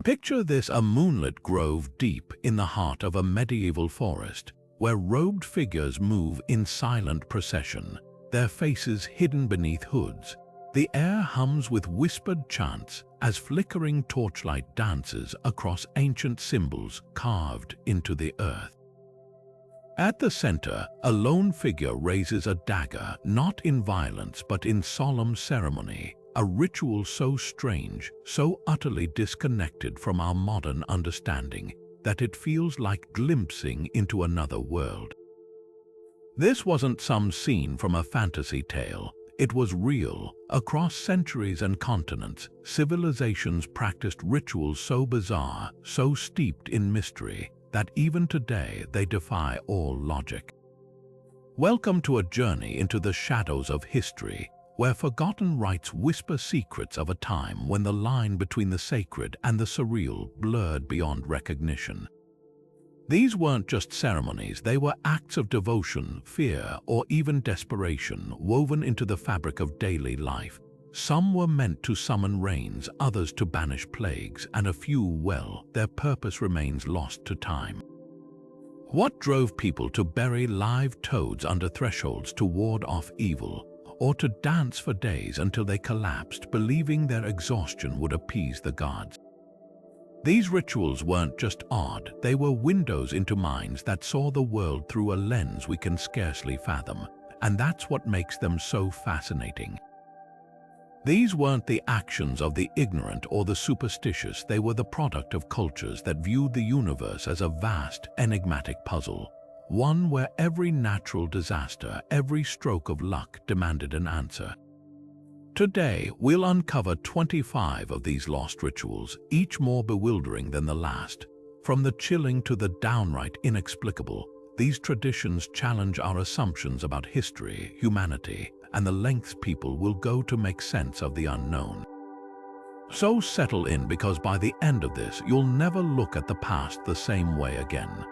Picture this: a moonlit grove deep in the heart of a medieval forest, where robed figures move in silent procession, their faces hidden beneath hoods. The air hums with whispered chants as flickering torchlight dances across ancient symbols carved into the earth. At the center, a lone figure raises a dagger, not in violence but in solemn ceremony, a ritual so strange, so utterly disconnected from our modern understanding, that it feels like glimpsing into another world. This wasn't some scene from a fantasy tale. It was real. Across centuries and continents, civilizations practiced rituals so bizarre, so steeped in mystery, that even today they defy all logic. Welcome to a journey into the shadows of history, where forgotten rites whisper secrets of a time when the line between the sacred and the surreal blurred beyond recognition. These weren't just ceremonies, they were acts of devotion, fear, or even desperation woven into the fabric of daily life. Some were meant to summon rains, others to banish plagues, and a few, well, their purpose remains lost to time. What drove people to bury live toads under thresholds to ward off evil, or to dance for days until they collapsed, believing their exhaustion would appease the gods? These rituals weren't just odd, they were windows into minds that saw the world through a lens we can scarcely fathom, and that's what makes them so fascinating. These weren't the actions of the ignorant or the superstitious, they were the product of cultures that viewed the universe as a vast, enigmatic puzzle, one where every natural disaster, every stroke of luck demanded an answer. Today, we'll uncover 25 of these lost rituals, each more bewildering than the last. From the chilling to the downright inexplicable, these traditions challenge our assumptions about history, humanity, and the lengths people will go to make sense of the unknown. So settle in, because by the end of this, you'll never look at the past the same way again.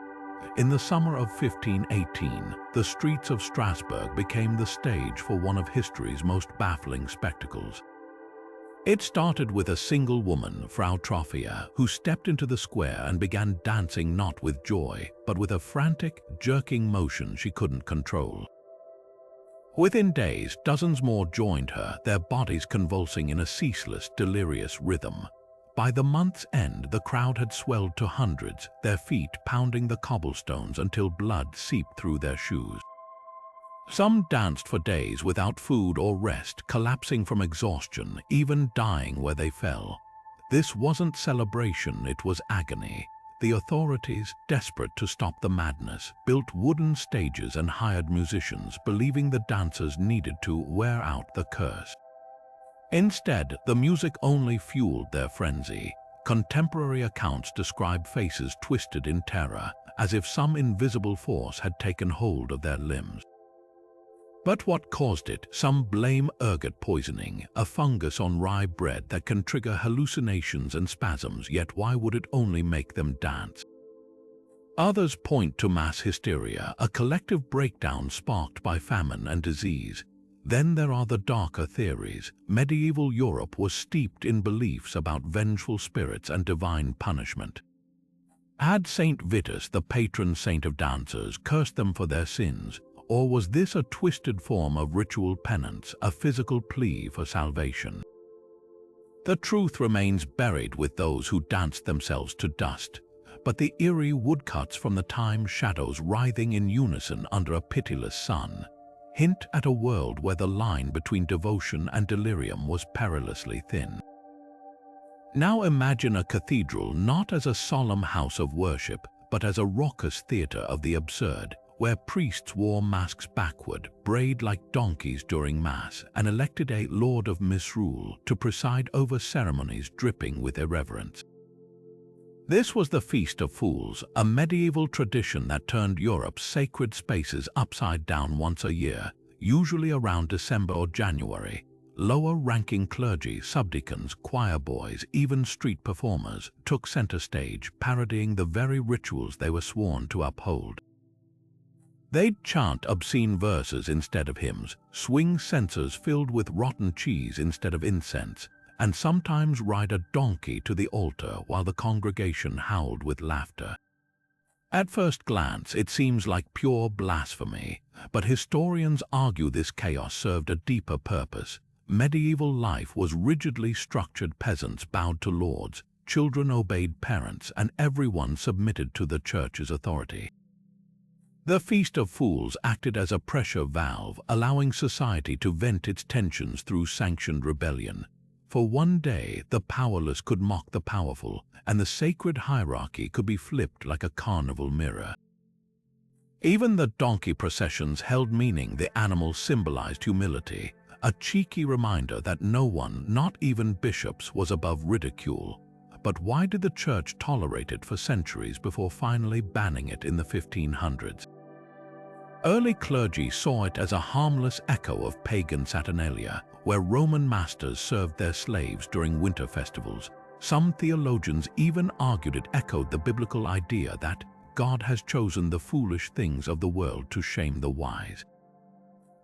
In the summer of 1518, the streets of Strasbourg became the stage for one of history's most baffling spectacles. It started with a single woman, Frau Trophia, who stepped into the square and began dancing not with joy, but with a frantic, jerking motion she couldn't control. Within days, dozens more joined her, their bodies convulsing in a ceaseless, delirious rhythm. By the month's end, the crowd had swelled to hundreds, their feet pounding the cobblestones until blood seeped through their shoes. Some danced for days without food or rest, collapsing from exhaustion, even dying where they fell. This wasn't celebration, it was agony. The authorities, desperate to stop the madness, built wooden stages and hired musicians, believing the dancers needed to wear out the curse. Instead, the music only fueled their frenzy. Contemporary accounts describe faces twisted in terror, as if some invisible force had taken hold of their limbs. But what caused it? Some blame ergot poisoning, a fungus on rye bread that can trigger hallucinations and spasms, yet why would it only make them dance? Others point to mass hysteria, a collective breakdown sparked by famine and disease. Then there are the darker theories. Medieval Europe was steeped in beliefs about vengeful spirits and divine punishment. Had Saint Vitus, the patron saint of dancers, cursed them for their sins? Or was this a twisted form of ritual penance, a physical plea for salvation? The truth remains buried with those who danced themselves to dust, but the eerie woodcuts from the time shadows writhing in unison under a pitiless sun hint at a world where the line between devotion and delirium was perilously thin. Now imagine a cathedral not as a solemn house of worship, but as a raucous theater of the absurd, where priests wore masks backward, brayed like donkeys during Mass, and elected a Lord of Misrule to preside over ceremonies dripping with irreverence. This was the Feast of Fools, a medieval tradition that turned Europe's sacred spaces upside down once a year, usually around December or January. Lower-ranking clergy, subdeacons, choir boys, even street performers took center stage, parodying the very rituals they were sworn to uphold. They'd chant obscene verses instead of hymns, swing censers filled with rotten cheese instead of incense, and sometimes ride a donkey to the altar while the congregation howled with laughter. At first glance, it seems like pure blasphemy, but historians argue this chaos served a deeper purpose. Medieval life was rigidly structured. Peasants bowed to lords, children obeyed parents, and everyone submitted to the church's authority. The Feast of Fools acted as a pressure valve, allowing society to vent its tensions through sanctioned rebellion. For one day, the powerless could mock the powerful, and the sacred hierarchy could be flipped like a carnival mirror. Even the donkey processions held meaning. The animals symbolized humility, a cheeky reminder that no one, not even bishops, was above ridicule. But why did the church tolerate it for centuries before finally banning it in the 1500s? Early clergy saw it as a harmless echo of pagan Saturnalia, where Roman masters served their slaves during winter festivals. Some theologians even argued it echoed the biblical idea that God has chosen the foolish things of the world to shame the wise.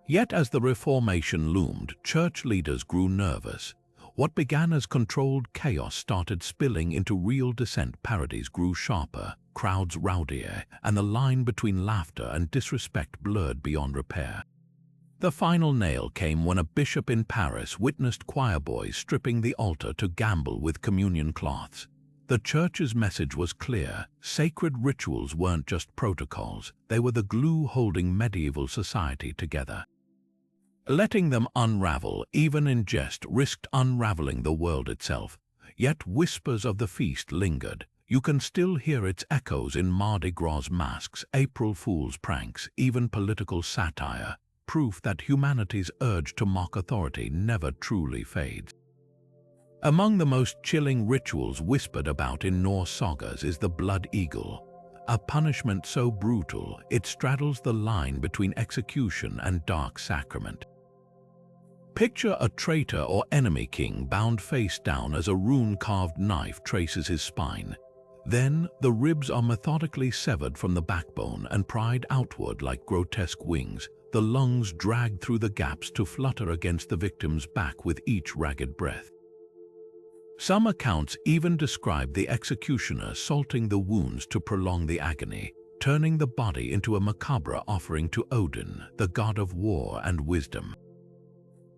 Yet as the Reformation loomed, church leaders grew nervous. What began as controlled chaos started spilling into real dissent. Parodies grew sharper, crowds rowdier, and the line between laughter and disrespect blurred beyond repair. The final nail came when a bishop in Paris witnessed choir boys stripping the altar to gamble with communion cloths. The church's message was clear: sacred rituals weren't just protocols, they were the glue holding medieval society together. Letting them unravel, even in jest, risked unraveling the world itself. Yet whispers of the feast lingered. You can still hear its echoes in Mardi Gras masks, April Fool's pranks, even political satire, proof that humanity's urge to mock authority never truly fades. Among the most chilling rituals whispered about in Norse sagas is the Blood Eagle, a punishment so brutal it straddles the line between execution and dark sacrament. Picture a traitor or enemy king bound face down as a rune-carved knife traces his spine. Then, the ribs are methodically severed from the backbone and pried outward like grotesque wings, the lungs dragged through the gaps to flutter against the victim's back with each ragged breath. Some accounts even describe the executioner salting the wounds to prolong the agony, turning the body into a macabre offering to Odin, the god of war and wisdom.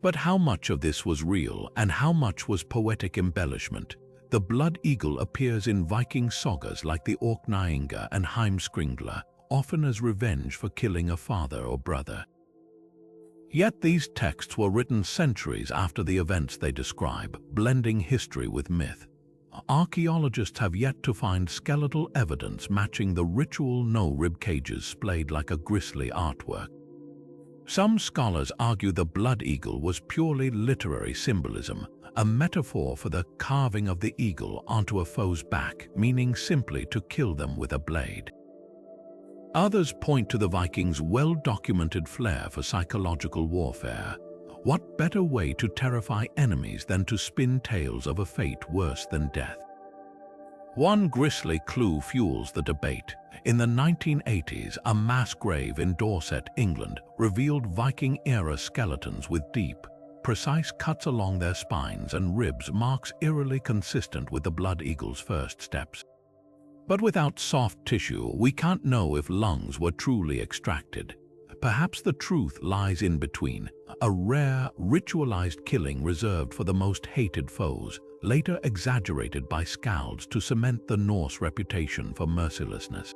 But how much of this was real and how much was poetic embellishment? The Blood Eagle appears in Viking sagas like the Orkneyinga and Heimskringla, often as revenge for killing a father or brother. Yet these texts were written centuries after the events they describe, blending history with myth. Archaeologists have yet to find skeletal evidence matching the ritual. No rib cages splayed like a grisly artwork. Some scholars argue the Blood Eagle was purely literary symbolism, a metaphor for the carving of the eagle onto a foe's back, meaning simply to kill them with a blade. Others point to the Vikings' well-documented flair for psychological warfare. What better way to terrify enemies than to spin tales of a fate worse than death? One grisly clue fuels the debate. In the 1980s, a mass grave in Dorset, England, revealed Viking-era skeletons with deep, precise cuts along their spines and ribs, marks eerily consistent with the Blood Eagle's first steps. But without soft tissue, we can't know if lungs were truly extracted. Perhaps the truth lies in between, a rare, ritualized killing reserved for the most hated foes, later exaggerated by scalds to cement the Norse reputation for mercilessness.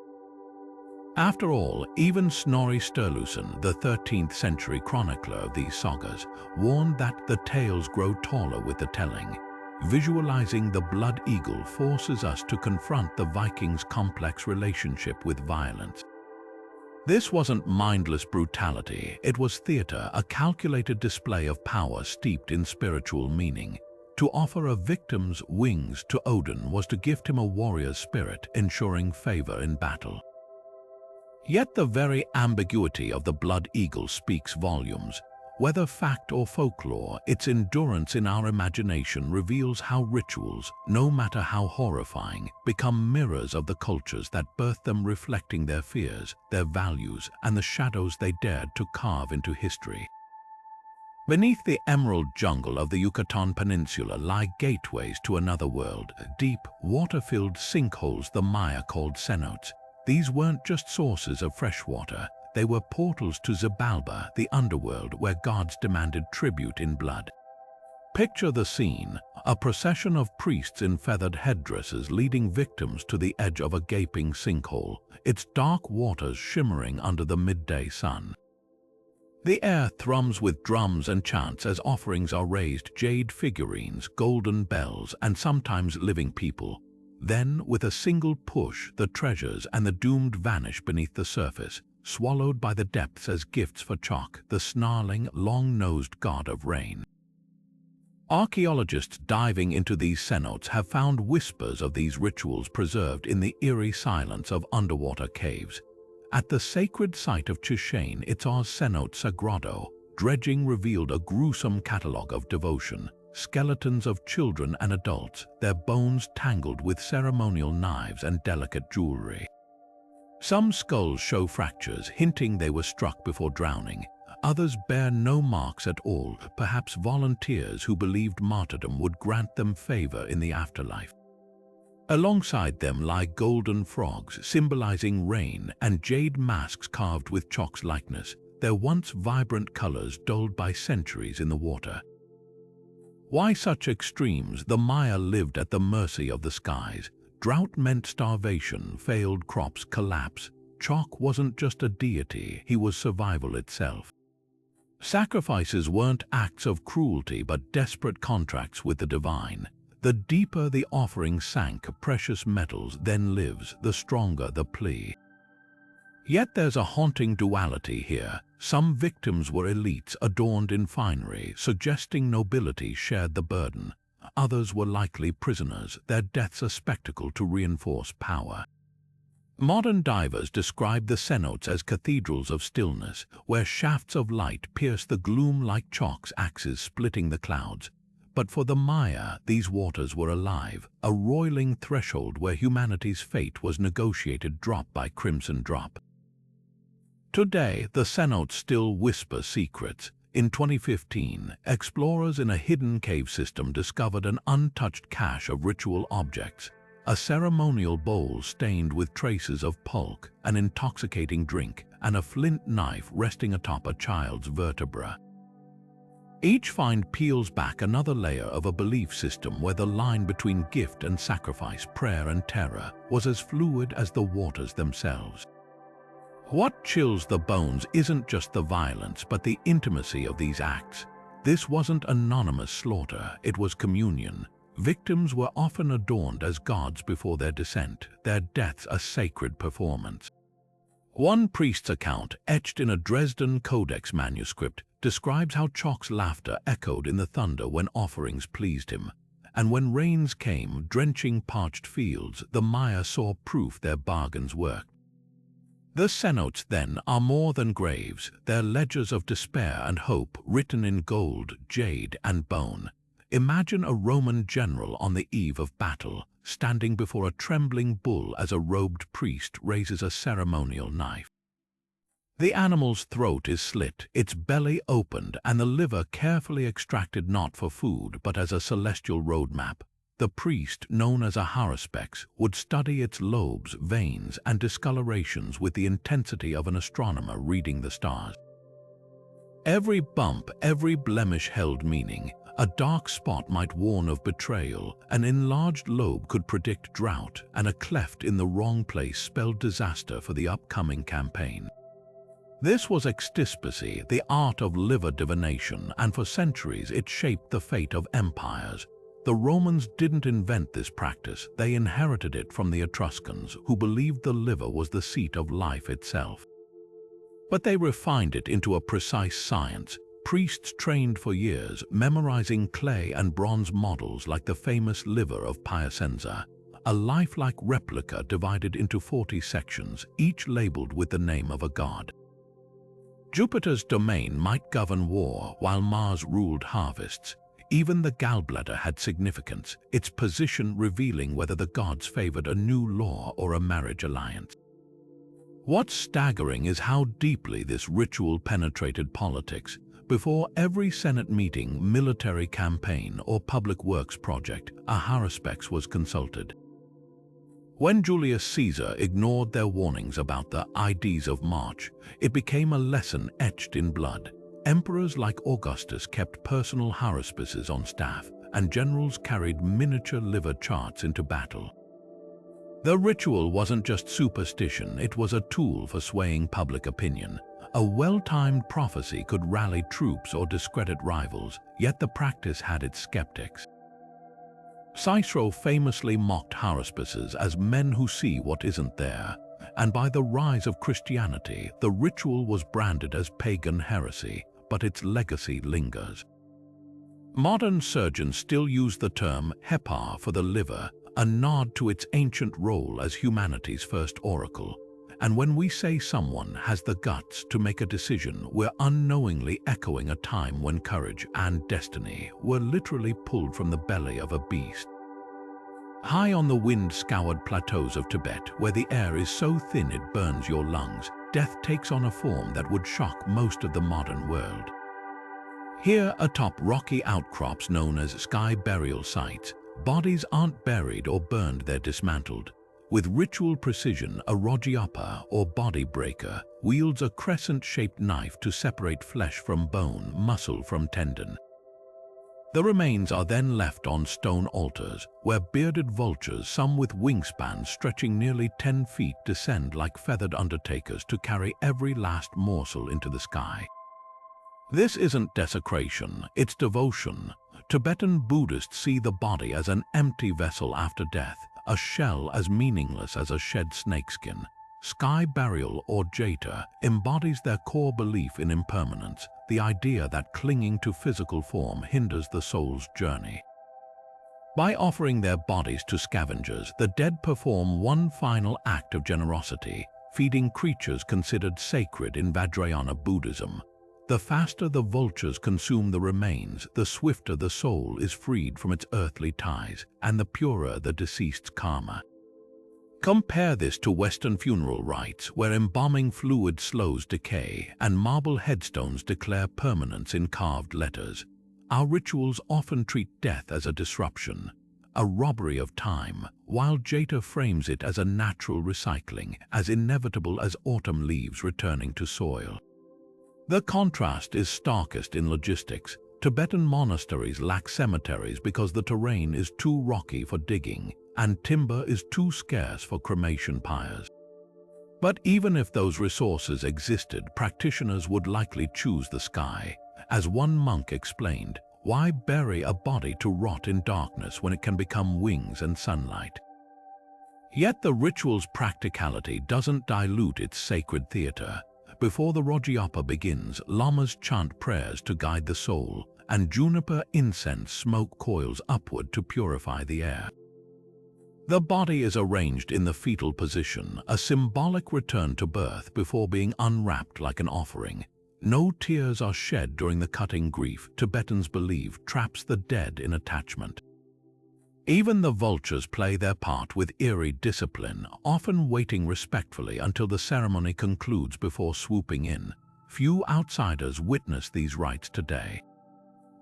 After all, even Snorri Sturluson, the 13th century chronicler of these sagas, warned that the tales grow taller with the telling. Visualizing the Blood Eagle forces us to confront the Vikings' complex relationship with violence. This wasn't mindless brutality, it was theater, a calculated display of power steeped in spiritual meaning. To offer a victim's wings to Odin was to gift him a warrior's spirit, ensuring favor in battle. Yet the very ambiguity of the Blood Eagle speaks volumes. Whether fact or folklore, its endurance in our imagination reveals how rituals, no matter how horrifying, become mirrors of the cultures that birthed them, reflecting their fears, their values, and the shadows they dared to carve into history. Beneath the emerald jungle of the Yucatan Peninsula lie gateways to another world, deep, water-filled sinkholes the Maya called cenotes. These weren't just sources of fresh water, they were portals to Xibalba, the underworld where gods demanded tribute in blood. Picture the scene, a procession of priests in feathered headdresses leading victims to the edge of a gaping sinkhole, its dark waters shimmering under the midday sun. The air thrums with drums and chants as offerings are raised, jade figurines, golden bells, and sometimes living people. Then, with a single push, the treasures and the doomed vanish beneath the surface, swallowed by the depths as gifts for Chok, the snarling, long-nosed god of rain. Archaeologists diving into these cenotes have found whispers of these rituals preserved in the eerie silence of underwater caves. At the sacred site of Chichen Itzar's cenote Sagrado, dredging revealed a gruesome catalogue of devotion, skeletons of children and adults, their bones tangled with ceremonial knives and delicate jewelry. Some skulls show fractures, hinting they were struck before drowning. Others bear no marks at all, perhaps volunteers who believed martyrdom would grant them favor in the afterlife. Alongside them lie golden frogs symbolizing rain and jade masks carved with Chok's likeness, their once vibrant colors dulled by centuries in the water. Why such extremes? The Maya lived at the mercy of the skies. Drought meant starvation, failed crops, collapse. Chok wasn't just a deity, he was survival itself. Sacrifices weren't acts of cruelty but desperate contracts with the divine. The deeper the offering sank, precious metals then lives, the stronger the plea. Yet there's a haunting duality here. Some victims were elites adorned in finery, suggesting nobility shared the burden. Others were likely prisoners, their deaths a spectacle to reinforce power. Modern divers describe the cenotes as cathedrals of stillness, where shafts of light pierce the gloom like Chok's axes splitting the clouds. But for the Maya, these waters were alive, a roiling threshold where humanity's fate was negotiated drop by crimson drop. Today, the cenotes still whisper secrets. In 2015, explorers in a hidden cave system discovered an untouched cache of ritual objects. A ceremonial bowl stained with traces of pulque, an intoxicating drink, and a flint knife resting atop a child's vertebra. Each find peels back another layer of a belief system where the line between gift and sacrifice, prayer and terror, was as fluid as the waters themselves. What chills the bones isn't just the violence, but the intimacy of these acts. This wasn't anonymous slaughter, it was communion. Victims were often adorned as gods before their descent, their deaths a sacred performance. One priest's account, etched in a Dresden Codex manuscript, describes how Chok's laughter echoed in the thunder when offerings pleased him. And when rains came, drenching parched fields, the Maya saw proof their bargains worked. The cenotes, then, are more than graves. They're ledgers of despair and hope, written in gold, jade, and bone. Imagine a Roman general on the eve of battle, standing before a trembling bull as a robed priest raises a ceremonial knife. The animal's throat is slit, its belly opened, and the liver carefully extracted not for food, but as a celestial roadmap. The priest, known as a haruspex, would study its lobes, veins, and discolorations with the intensity of an astronomer reading the stars. Every bump, every blemish held meaning. A dark spot might warn of betrayal, an enlarged lobe could predict drought, and a cleft in the wrong place spelled disaster for the upcoming campaign. This was extispacy, the art of liver divination, and for centuries it shaped the fate of empires. The Romans didn't invent this practice, they inherited it from the Etruscans, who believed the liver was the seat of life itself. But they refined it into a precise science. Priests trained for years, memorizing clay and bronze models like the famous liver of Piacenza, a lifelike replica divided into 40 sections, each labeled with the name of a god. Jupiter's domain might govern war, while Mars ruled harvests. Even the gallbladder had significance, its position revealing whether the gods favored a new law or a marriage alliance. What's staggering is how deeply this ritual penetrated politics. Before every Senate meeting, military campaign, or public works project, a haruspex was consulted. When Julius Caesar ignored their warnings about the Ides of March, it became a lesson etched in blood. Emperors like Augustus kept personal haruspices on staff, and generals carried miniature liver charts into battle. The ritual wasn't just superstition, it was a tool for swaying public opinion. A well-timed prophecy could rally troops or discredit rivals, yet the practice had its skeptics. Cicero famously mocked haruspices as men who see what isn't there, and by the rise of Christianity, the ritual was branded as pagan heresy, but its legacy lingers. Modern surgeons still use the term hepar for the liver, a nod to its ancient role as humanity's first oracle. And when we say someone has the guts to make a decision, we're unknowingly echoing a time when courage and destiny were literally pulled from the belly of a beast. High on the wind-scoured plateaus of Tibet, where the air is so thin it burns your lungs, death takes on a form that would shock most of the modern world. Here, atop rocky outcrops known as sky burial sites, bodies aren't buried or burned, they're dismantled. With ritual precision, a rogiapa, or body breaker, wields a crescent-shaped knife to separate flesh from bone, muscle from tendon. The remains are then left on stone altars, where bearded vultures, some with wingspans stretching nearly 10 feet, descend like feathered undertakers to carry every last morsel into the sky. This isn't desecration, it's devotion. Tibetan Buddhists see the body as an empty vessel after death, a shell as meaningless as a shed snakeskin. Sky burial, or jeta, embodies their core belief in impermanence, the idea that clinging to physical form hinders the soul's journey. By offering their bodies to scavengers, the dead perform one final act of generosity, feeding creatures considered sacred in Vajrayana Buddhism. The faster the vultures consume the remains, the swifter the soul is freed from its earthly ties, and the purer the deceased's karma. Compare this to Western funeral rites, where embalming fluid slows decay and marble headstones declare permanence in carved letters. Our rituals often treat death as a disruption, a robbery of time, while jeta frames it as a natural recycling, as inevitable as autumn leaves returning to soil. The contrast is starkest in logistics. Tibetan monasteries lack cemeteries because the terrain is too rocky for digging, and timber is too scarce for cremation pyres. But even if those resources existed, practitioners would likely choose the sky. As one monk explained, why bury a body to rot in darkness when it can become wings and sunlight? Yet the ritual's practicality doesn't dilute its sacred theater. Before the rogiapa begins, lamas chant prayers to guide the soul, and juniper incense smoke coils upward to purify the air. The body is arranged in the fetal position, a symbolic return to birth before being unwrapped like an offering. No tears are shed during the cutting. Grief, Tibetans believe, traps the dead in attachment. Even the vultures play their part with eerie discipline, often waiting respectfully until the ceremony concludes before swooping in. Few outsiders witness these rites today.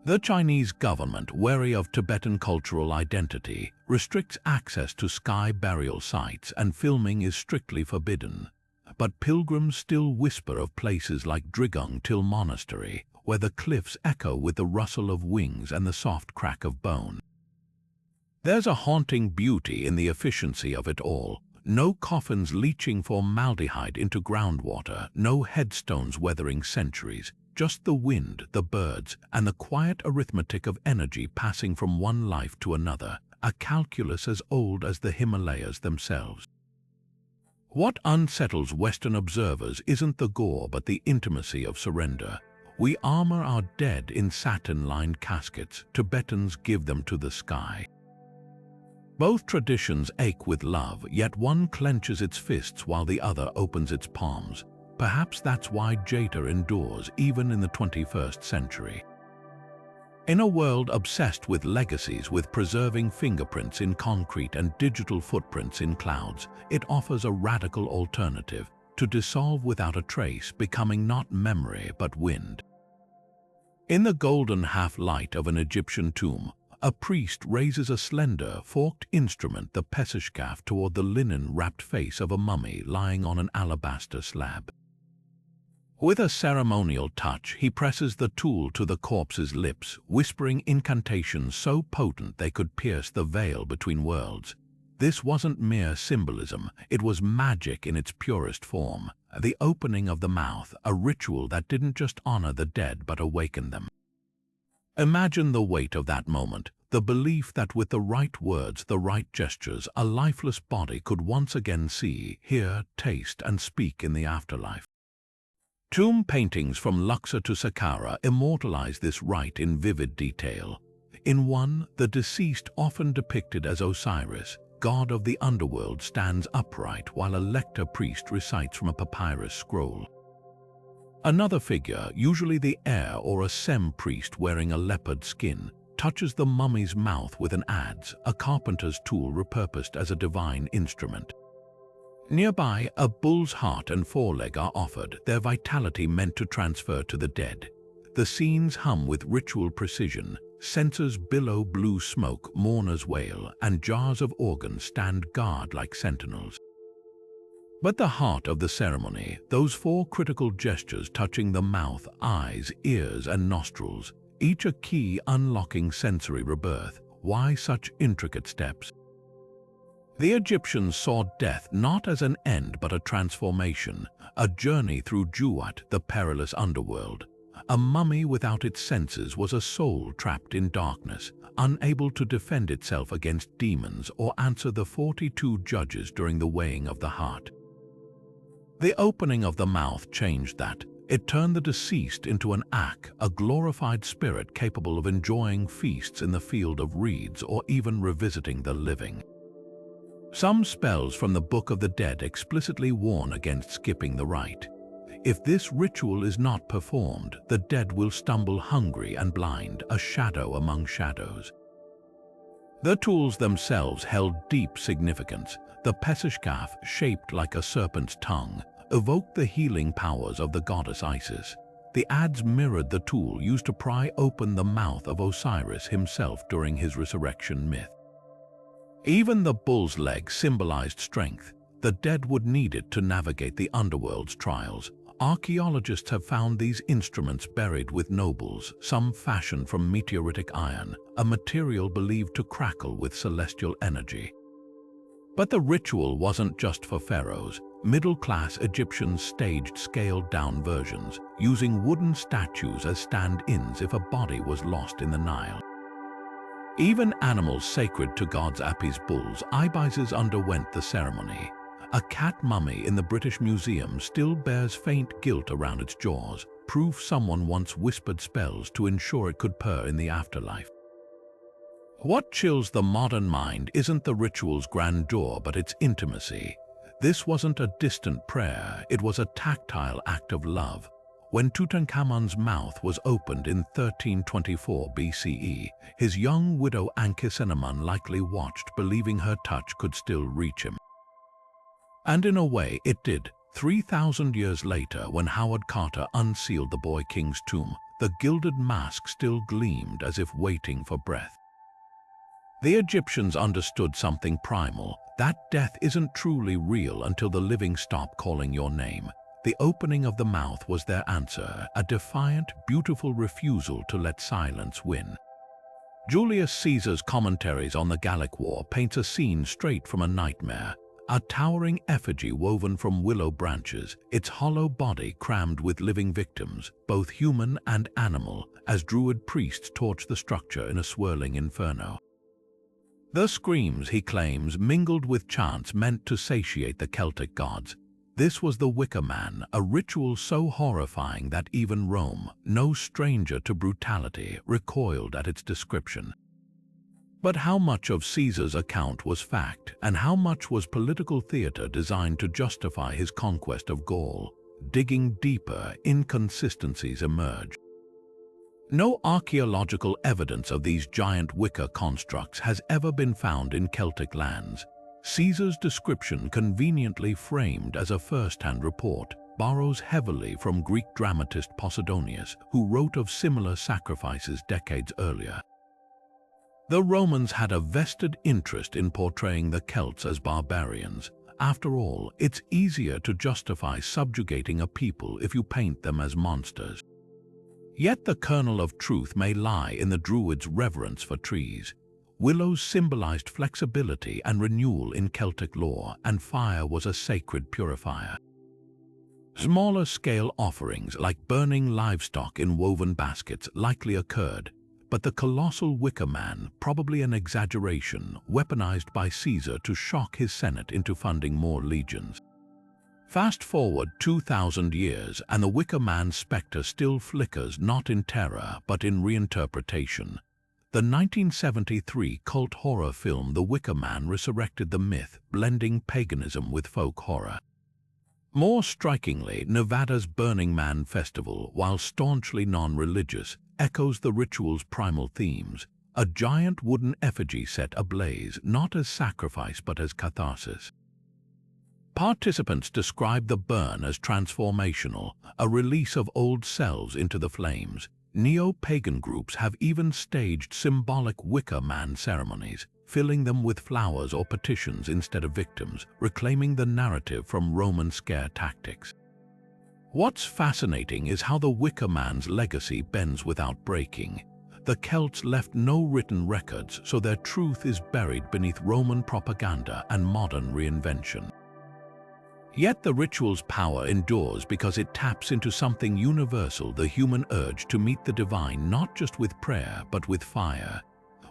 The Chinese government, wary of Tibetan cultural identity, restricts access to sky burial sites, and filming is strictly forbidden. But pilgrims still whisper of places like Drigung Til Monastery, where the cliffs echo with the rustle of wings and the soft crack of bone. There's a haunting beauty in the efficiency of it all. No coffins leaching formaldehyde into groundwater, no headstones weathering centuries, just the wind, the birds, and the quiet arithmetic of energy passing from one life to another, a calculus as old as the Himalayas themselves. What unsettles Western observers isn't the gore but the intimacy of surrender. We armor our dead in satin-lined caskets. Tibetans give them to the sky. Both traditions ache with love, yet one clenches its fists while the other opens its palms. Perhaps that's why jeta endures even in the 21st century. In a world obsessed with legacies, with preserving fingerprints in concrete and digital footprints in clouds, it offers a radical alternative: to dissolve without a trace, becoming not memory but wind. In the golden half-light of an Egyptian tomb, a priest raises a slender, forked instrument, the pesishkaf, toward the linen-wrapped face of a mummy lying on an alabaster slab. With a ceremonial touch, he presses the tool to the corpse's lips, whispering incantations so potent they could pierce the veil between worlds. This wasn't mere symbolism, it was magic in its purest form. The opening of the mouth, a ritual that didn't just honor the dead but awaken them. Imagine the weight of that moment, the belief that with the right words, the right gestures, a lifeless body could once again see, hear, taste, and speak in the afterlife. Tomb paintings from Luxor to Saqqara immortalize this rite in vivid detail. In one, the deceased, often depicted as Osiris, god of the underworld, stands upright while a lector priest recites from a papyrus scroll. Another figure, usually the heir or a sem priest wearing a leopard skin, touches the mummy's mouth with an adze, a carpenter's tool repurposed as a divine instrument. Nearby, a bull's heart and foreleg are offered, their vitality meant to transfer to the dead. The scenes hum with ritual precision. Censers billow blue smoke, mourners wail, and jars of organs stand guard like sentinels. But the heart of the ceremony, those four critical gestures touching the mouth, eyes, ears, and nostrils, each a key unlocking sensory rebirth. Why such intricate steps? The Egyptians saw death not as an end but a transformation, a journey through Juat, the perilous underworld. A mummy without its senses was a soul trapped in darkness, unable to defend itself against demons or answer the 42 judges during the weighing of the heart. The opening of the mouth changed that. It turned the deceased into an Ak, a glorified spirit capable of enjoying feasts in the field of reeds or even revisiting the living. Some spells from the Book of the Dead explicitly warn against skipping the rite. If this ritual is not performed, the dead will stumble hungry and blind, a shadow among shadows. The tools themselves held deep significance. The pesishkaf, shaped like a serpent's tongue, evoked the healing powers of the goddess Isis. The adze mirrored the tool used to pry open the mouth of Osiris himself during his resurrection myth. Even the bull's leg symbolized strength. The dead would need it to navigate the underworld's trials. Archaeologists have found these instruments buried with nobles, some fashioned from meteoritic iron, a material believed to crackle with celestial energy. But the ritual wasn't just for pharaohs. Middle-class Egyptians staged scaled-down versions, using wooden statues as stand-ins if a body was lost in the Nile. Even animals sacred to gods Apis bulls, ibises underwent the ceremony. A cat mummy in the British Museum still bears faint gilt around its jaws, proof someone once whispered spells to ensure it could purr in the afterlife. What chills the modern mind isn't the ritual's grandeur but its intimacy. This wasn't a distant prayer, it was a tactile act of love. When Tutankhamun's mouth was opened in 1324 BCE, his young widow Ankhesenamun likely watched, believing her touch could still reach him. And in a way, it did. 3,000 years later, when Howard Carter unsealed the boy king's tomb, the gilded mask still gleamed as if waiting for breath. The Egyptians understood something primal, that death isn't truly real until the living stop calling your name. The opening of the mouth was their answer, a defiant, beautiful refusal to let silence win. Julius Caesar's commentaries on the Gallic War paints a scene straight from a nightmare. A towering effigy woven from willow branches, its hollow body crammed with living victims, both human and animal, as druid priests torch the structure in a swirling inferno. The screams, he claims, mingled with chants meant to satiate the Celtic gods. This was the Wicker Man, a ritual so horrifying that even Rome, no stranger to brutality, recoiled at its description. But how much of Caesar's account was fact, and how much was political theater designed to justify his conquest of Gaul? Digging deeper, inconsistencies emerge. No archaeological evidence of these giant wicker constructs has ever been found in Celtic lands. Caesar's description conveniently framed as a first-hand report, borrows heavily from Greek dramatist Posidonius, who wrote of similar sacrifices decades earlier. The Romans had a vested interest in portraying the Celts as barbarians. After all, it's easier to justify subjugating a people if you paint them as monsters. Yet the kernel of truth may lie in the Druids' reverence for trees. Willows symbolized flexibility and renewal in Celtic lore, and fire was a sacred purifier. Smaller-scale offerings like burning livestock in woven baskets likely occurred, but the colossal wicker man, probably an exaggeration, weaponized by Caesar to shock his Senate into funding more legions. Fast forward 2,000 years and the wicker man's specter still flickers not in terror but in reinterpretation. The 1973 cult horror film The Wicker Man resurrected the myth, blending paganism with folk horror. More strikingly, Nevada's Burning Man festival, while staunchly non-religious, echoes the ritual's primal themes, a giant wooden effigy set ablaze not as sacrifice but as catharsis. Participants describe the burn as transformational, a release of old selves into the flames. Neo-pagan groups have even staged symbolic Wicker Man ceremonies, filling them with flowers or petitions instead of victims, reclaiming the narrative from Roman scare tactics. What's fascinating is how the Wicker Man's legacy bends without breaking. The Celts left no written records, so their truth is buried beneath Roman propaganda and modern reinvention. Yet the ritual's power endures because it taps into something universal, the human urge to meet the divine not just with prayer but with fire.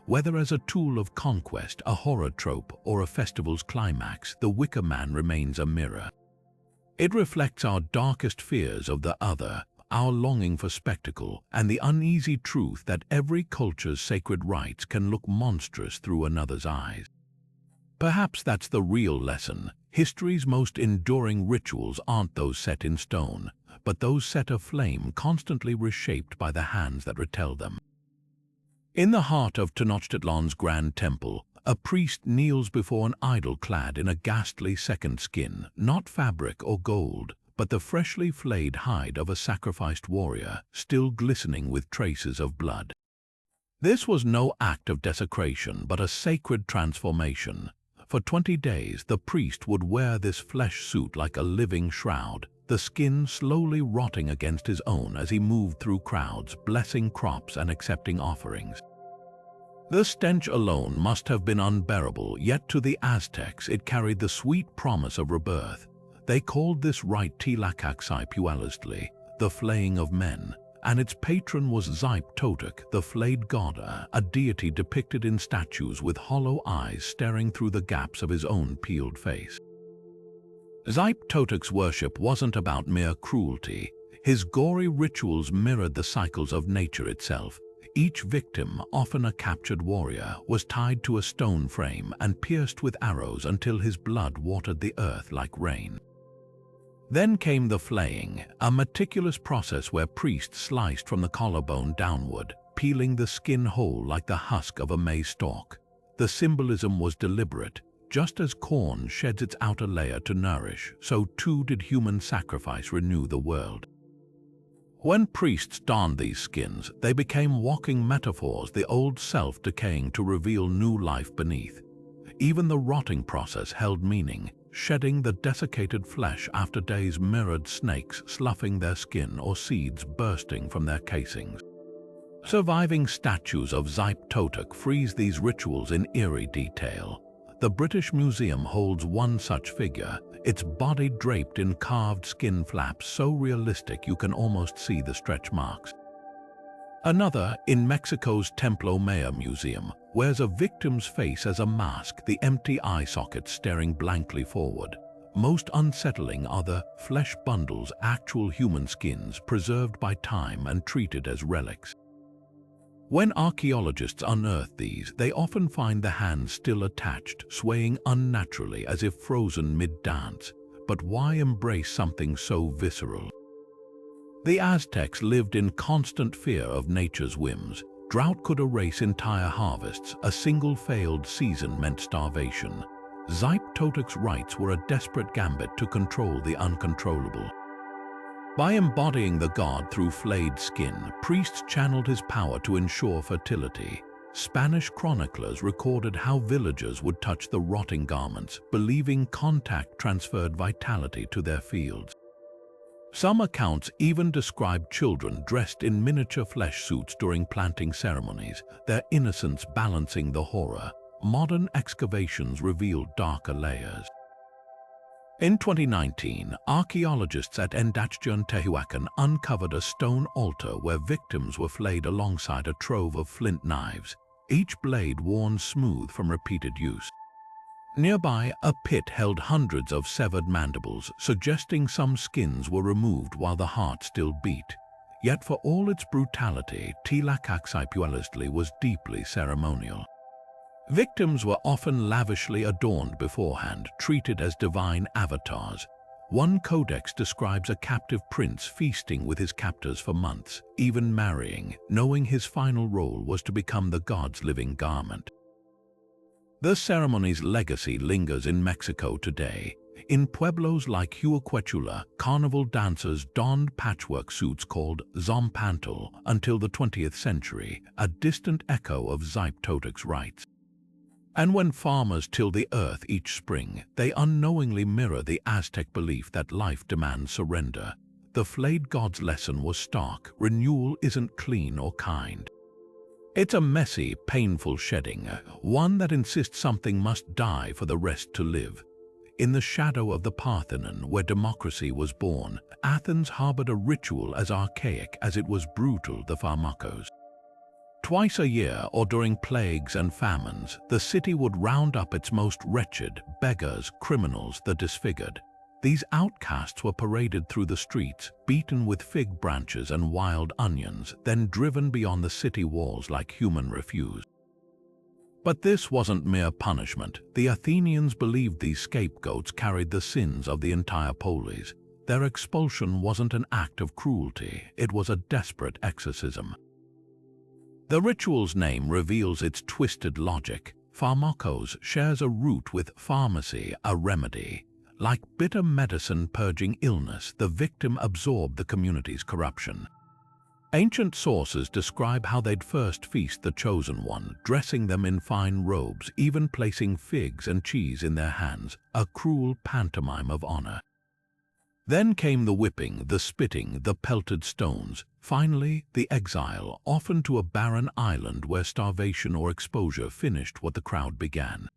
Whether as a tool of conquest, a horror trope, or a festival's climax, the Wicker Man remains a mirror. It reflects our darkest fears of the other, our longing for spectacle, and the uneasy truth that every culture's sacred rites can look monstrous through another's eyes. Perhaps that's the real lesson. History's most enduring rituals aren't those set in stone, but those set aflame, constantly reshaped by the hands that retell them. In the heart of Tenochtitlan's grand temple, a priest kneels before an idol clad in a ghastly second skin, not fabric or gold, but the freshly flayed hide of a sacrificed warrior, still glistening with traces of blood. This was no act of desecration, but a sacred transformation. For 20 days, the priest would wear this flesh suit like a living shroud, the skin slowly rotting against his own as he moved through crowds, blessing crops and accepting offerings. The stench alone must have been unbearable, yet to the Aztecs it carried the sweet promise of rebirth. They called this rite Tlacaxipuyalistli, the flaying of men, and its patron was Xipe-Totec, the flayed god, a deity depicted in statues with hollow eyes staring through the gaps of his own peeled face. Xipe-Totec's worship wasn't about mere cruelty. His gory rituals mirrored the cycles of nature itself. Each victim, often a captured warrior, was tied to a stone frame and pierced with arrows until his blood watered the earth like rain. Then came the flaying, a meticulous process where priests sliced from the collarbone downward, peeling the skin whole like the husk of a maize stalk. The symbolism was deliberate. Just as corn sheds its outer layer to nourish, so too did human sacrifice renew the world. When priests donned these skins, they became walking metaphors, the old self decaying to reveal new life beneath. Even the rotting process held meaning. Shedding the desiccated flesh after days mirrored snakes sloughing their skin or seeds bursting from their casings. Surviving statues of Xipe-Totec freeze these rituals in eerie detail. The British Museum holds one such figure, its body draped in carved skin flaps so realistic you can almost see the stretch marks. Another, in Mexico's Templo Mayan Museum, wears a victim's face as a mask, the empty eye sockets staring blankly forward. Most unsettling are the flesh bundles, actual human skins preserved by time and treated as relics. When archaeologists unearth these, they often find the hands still attached, swaying unnaturally as if frozen mid-dance. But why embrace something so visceral? The Aztecs lived in constant fear of nature's whims. Drought could erase entire harvests. A single failed season meant starvation. Xipe-Totec's rites were a desperate gambit to control the uncontrollable. By embodying the god through flayed skin, priests channeled his power to ensure fertility. Spanish chroniclers recorded how villagers would touch the rotting garments, believing contact transferred vitality to their fields. Some accounts even describe children dressed in miniature flesh suits during planting ceremonies, their innocence balancing the horror. Modern excavations revealed darker layers. In 2019, archaeologists at Endachjun, Tehuacan uncovered a stone altar where victims were flayed alongside a trove of flint knives, each blade worn smooth from repeated use. Nearby, a pit held hundreds of severed mandibles, suggesting some skins were removed while the heart still beat. Yet for all its brutality, Tlacaxaipuelistli was deeply ceremonial. Victims were often lavishly adorned beforehand, treated as divine avatars. One codex describes a captive prince feasting with his captors for months, even marrying, knowing his final role was to become the god's living garment. The ceremony's legacy lingers in Mexico today. In pueblos like Huaquechula, carnival dancers donned patchwork suits called zompantle until the 20th century, a distant echo of Zyptotic's rites. And when farmers till the earth each spring, they unknowingly mirror the Aztec belief that life demands surrender. The flayed god's lesson was stark: renewal isn't clean or kind. It's a messy, painful shedding, one that insists something must die for the rest to live. In the shadow of the Parthenon, where democracy was born, Athens harbored a ritual as archaic as it was brutal: the pharmakos. Twice a year, or during plagues and famines, the city would round up its most wretched, beggars, criminals, the disfigured. These outcasts were paraded through the streets, beaten with fig branches and wild onions, then driven beyond the city walls like human refuse. But this wasn't mere punishment. The Athenians believed these scapegoats carried the sins of the entire polis. Their expulsion wasn't an act of cruelty, it was a desperate exorcism. The ritual's name reveals its twisted logic. Pharmakos shares a root with pharmacy, a remedy. Like bitter medicine purging illness, the victim absorbed the community's corruption. Ancient sources describe how they'd first feast the chosen one, dressing them in fine robes, even placing figs and cheese in their hands, a cruel pantomime of honor. Then came the whipping, the spitting, the pelted stones. Finally, the exile, often to a barren island where starvation or exposure finished what the crowd began.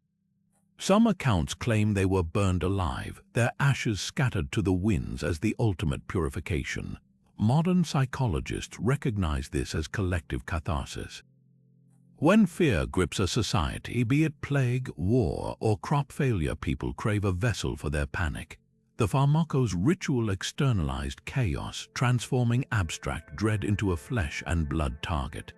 Some accounts claim they were burned alive, their ashes scattered to the winds as the ultimate purification. Modern psychologists recognize this as collective catharsis. When fear grips a society, be it plague, war, or crop failure, people crave a vessel for their panic. The pharmakos' ritual externalized chaos, transforming abstract dread into a flesh and blood target.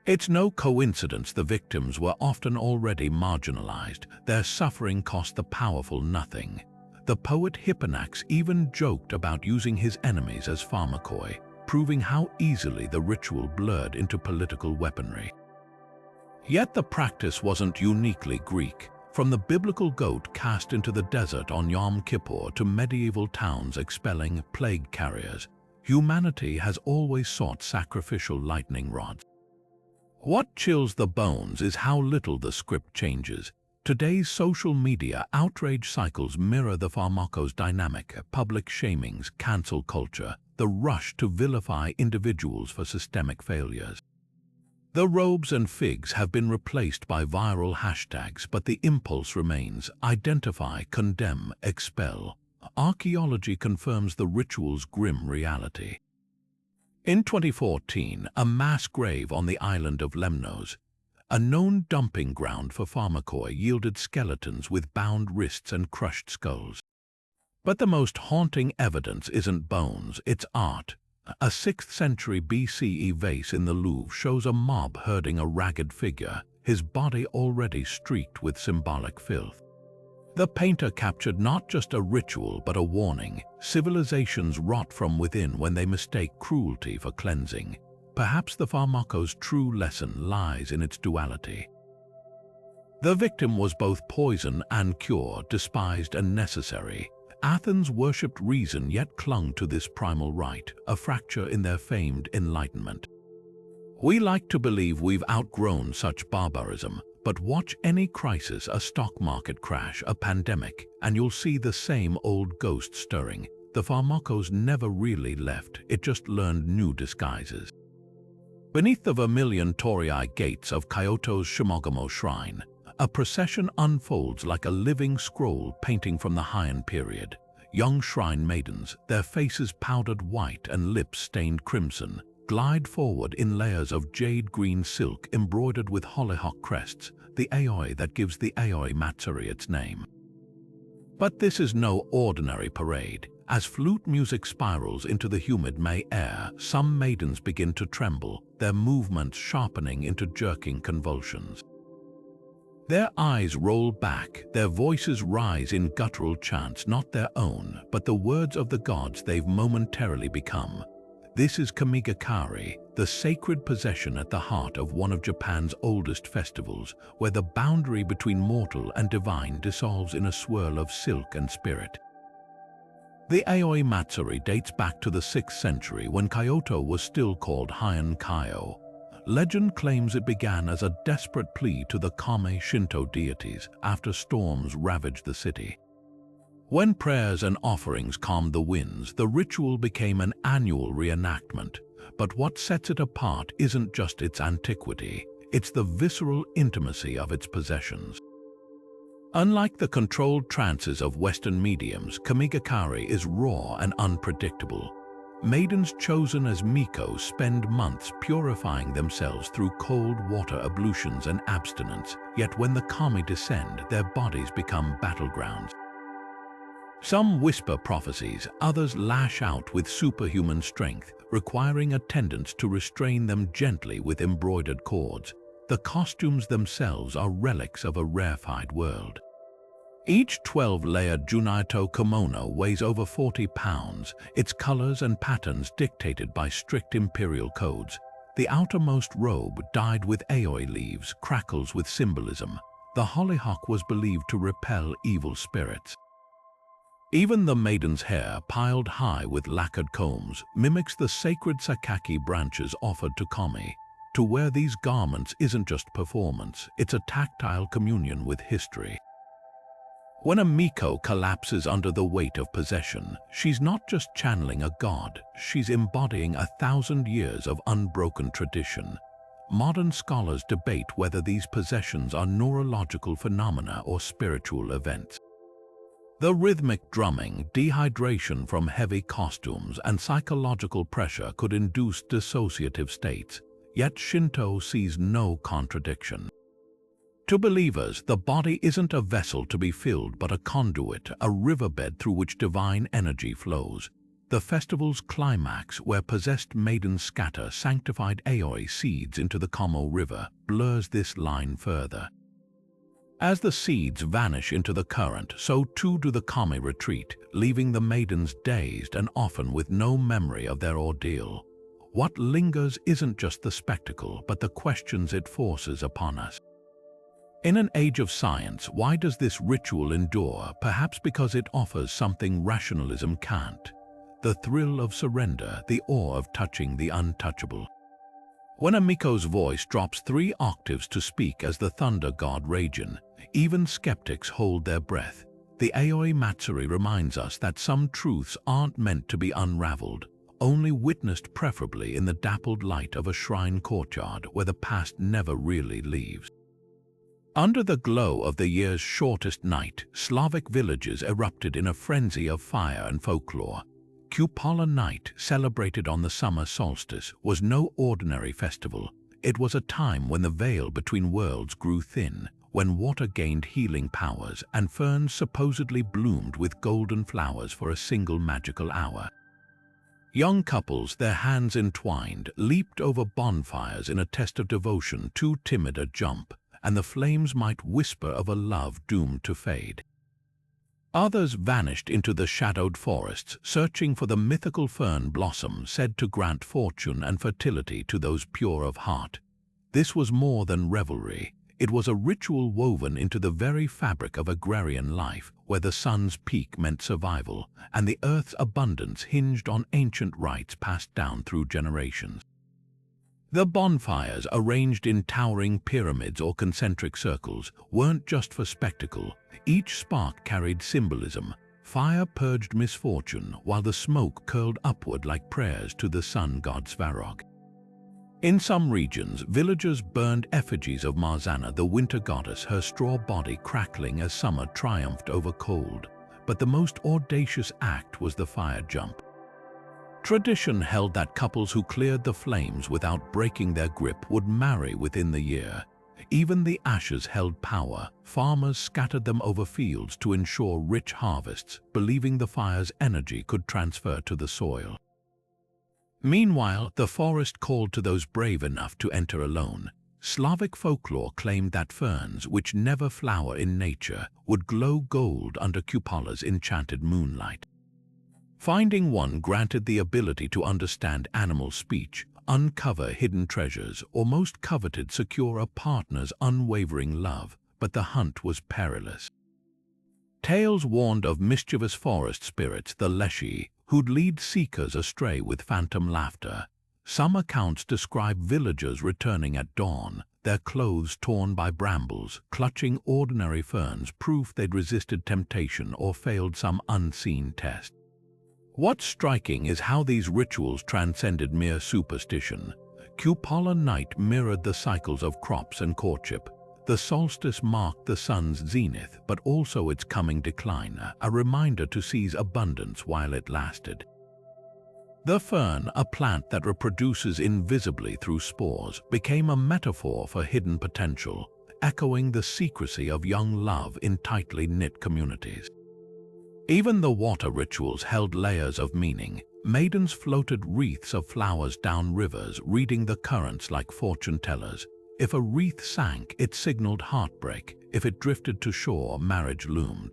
It's no coincidence the victims were often already marginalized. Their suffering cost the powerful nothing. The poet Hipponax even joked about using his enemies as pharmakoi, proving how easily the ritual blurred into political weaponry. Yet the practice wasn't uniquely Greek. From the biblical goat cast into the desert on Yom Kippur to medieval towns expelling plague carriers, humanity has always sought sacrificial lightning rods. What chills the bones is how little the script changes. Today's social media outrage cycles mirror the pharmakos' dynamic: public shamings, cancel culture, the rush to vilify individuals for systemic failures. The robes and figs have been replaced by viral hashtags, but the impulse remains: identify, condemn, expel. Archaeology confirms the ritual's grim reality. In 2014, a mass grave on the island of Lemnos, a known dumping ground for pharmakoi, yielded skeletons with bound wrists and crushed skulls. But the most haunting evidence isn't bones, it's art. A 6th century BCE vase in the Louvre shows a mob herding a ragged figure, his body already streaked with symbolic filth. The painter captured not just a ritual but a warning: civilizations rot from within when they mistake cruelty for cleansing. Perhaps the pharmakos' true lesson lies in its duality. The victim was both poison and cure, despised and necessary. Athens worshipped reason yet clung to this primal rite, a fracture in their famed enlightenment. We like to believe we've outgrown such barbarism, but watch any crisis, a stock market crash, a pandemic, and you'll see the same old ghost stirring. The pharmakos never really left, it just learned new disguises. Beneath the vermilion torii gates of Kyoto's Shimogomo Shrine, a procession unfolds like a living scroll painting from the Heian period. Young shrine maidens, their faces powdered white and lips stained crimson, glide forward in layers of jade-green silk embroidered with hollyhock crests, the aoi that gives the Aoi Matsuri its name. But this is no ordinary parade. As flute music spirals into the humid May air, some maidens begin to tremble, their movements sharpening into jerking convulsions. Their eyes roll back, their voices rise in guttural chants not their own, but the words of the gods they've momentarily become. This is Kamigakari, the sacred possession at the heart of one of Japan's oldest festivals, where the boundary between mortal and divine dissolves in a swirl of silk and spirit. The Aoi Matsuri dates back to the 6th century when Kyoto was still called Heian Kyo. Legend claims it began as a desperate plea to the Kame Shinto deities after storms ravaged the city. When prayers and offerings calmed the winds, the ritual became an annual reenactment. But what sets it apart isn't just its antiquity, it's the visceral intimacy of its possessions. Unlike the controlled trances of Western mediums, Kamigakari is raw and unpredictable. Maidens chosen as miko spend months purifying themselves through cold water ablutions and abstinence, yet when the kami descend, their bodies become battlegrounds. Some whisper prophecies, others lash out with superhuman strength, requiring attendants to restrain them gently with embroidered cords. The costumes themselves are relics of a rarefied world. Each 12-layered Junaito kimono weighs over 40 pounds, its colors and patterns dictated by strict imperial codes. The outermost robe, dyed with aoi leaves, crackles with symbolism. The hollyhock was believed to repel evil spirits. Even the maiden's hair, piled high with lacquered combs, mimics the sacred sakaki branches offered to kami. To wear these garments isn't just performance, it's a tactile communion with history. When a miko collapses under the weight of possession, she's not just channeling a god, she's embodying 1,000 years of unbroken tradition. Modern scholars debate whether these possessions are neurological phenomena or spiritual events. The rhythmic drumming, dehydration from heavy costumes, and psychological pressure could induce dissociative states, yet Shinto sees no contradiction. To believers, the body isn't a vessel to be filled but a conduit, a riverbed through which divine energy flows. The festival's climax, where possessed maidens scatter sanctified aoi seeds into the Kamo River, blurs this line further. As the seeds vanish into the current, so too do the kami retreat, leaving the maidens dazed and often with no memory of their ordeal. What lingers isn't just the spectacle, but the questions it forces upon us. In an age of science, why does this ritual endure? Perhaps because it offers something rationalism can't. The thrill of surrender, the awe of touching the untouchable. When a miko's voice drops 3 octaves to speak as the thunder god Raijin, even skeptics hold their breath. The Aoi Matsuri reminds us that some truths aren't meant to be unraveled, only witnessed preferably in the dappled light of a shrine courtyard where the past never really leaves. Under the glow of the year's shortest night, Slavic villages erupted in a frenzy of fire and folklore. Cupola Night, celebrated on the summer solstice, was no ordinary festival. It was a time when the veil between worlds grew thin, when water gained healing powers and ferns supposedly bloomed with golden flowers for a single magical hour. Young couples, their hands entwined, leaped over bonfires in a test of devotion too timid a jump, and the flames might whisper of a love doomed to fade. Others vanished into the shadowed forests, searching for the mythical fern blossom said to grant fortune and fertility to those pure of heart. This was more than revelry. It was a ritual woven into the very fabric of agrarian life, where the sun's peak meant survival, and the earth's abundance hinged on ancient rites passed down through generations. The bonfires, arranged in towering pyramids or concentric circles, weren't just for spectacle. Each spark carried symbolism. Fire purged misfortune, while the smoke curled upward like prayers to the sun god Svarog. In some regions, villagers burned effigies of Marzana, the winter goddess, her straw body crackling as summer triumphed over cold. But the most audacious act was the fire jump. Tradition held that couples who cleared the flames without breaking their grip would marry within the year. Even the ashes held power. Farmers scattered them over fields to ensure rich harvests, believing the fire's energy could transfer to the soil. Meanwhile, the forest called to those brave enough to enter alone. Slavic folklore claimed that ferns, which never flower in nature, would glow gold under cupola's enchanted moonlight. Finding one granted the ability to understand animal speech, uncover hidden treasures, or most coveted, secure a partner's unwavering love, but the hunt was perilous. Tales warned of mischievous forest spirits, the leshy, who'd lead seekers astray with phantom laughter. Some accounts describe villagers returning at dawn, their clothes torn by brambles, clutching ordinary ferns, proof they'd resisted temptation or failed some unseen test. What's striking is how these rituals transcended mere superstition. Cupola night mirrored the cycles of crops and courtship. The solstice marked the sun's zenith, but also its coming decline, a reminder to seize abundance while it lasted. The fern, a plant that reproduces invisibly through spores, became a metaphor for hidden potential, echoing the secrecy of young love in tightly knit communities. Even the water rituals held layers of meaning. Maidens floated wreaths of flowers down rivers, reading the currents like fortune tellers. If a wreath sank, it signaled heartbreak. If it drifted to shore, marriage loomed.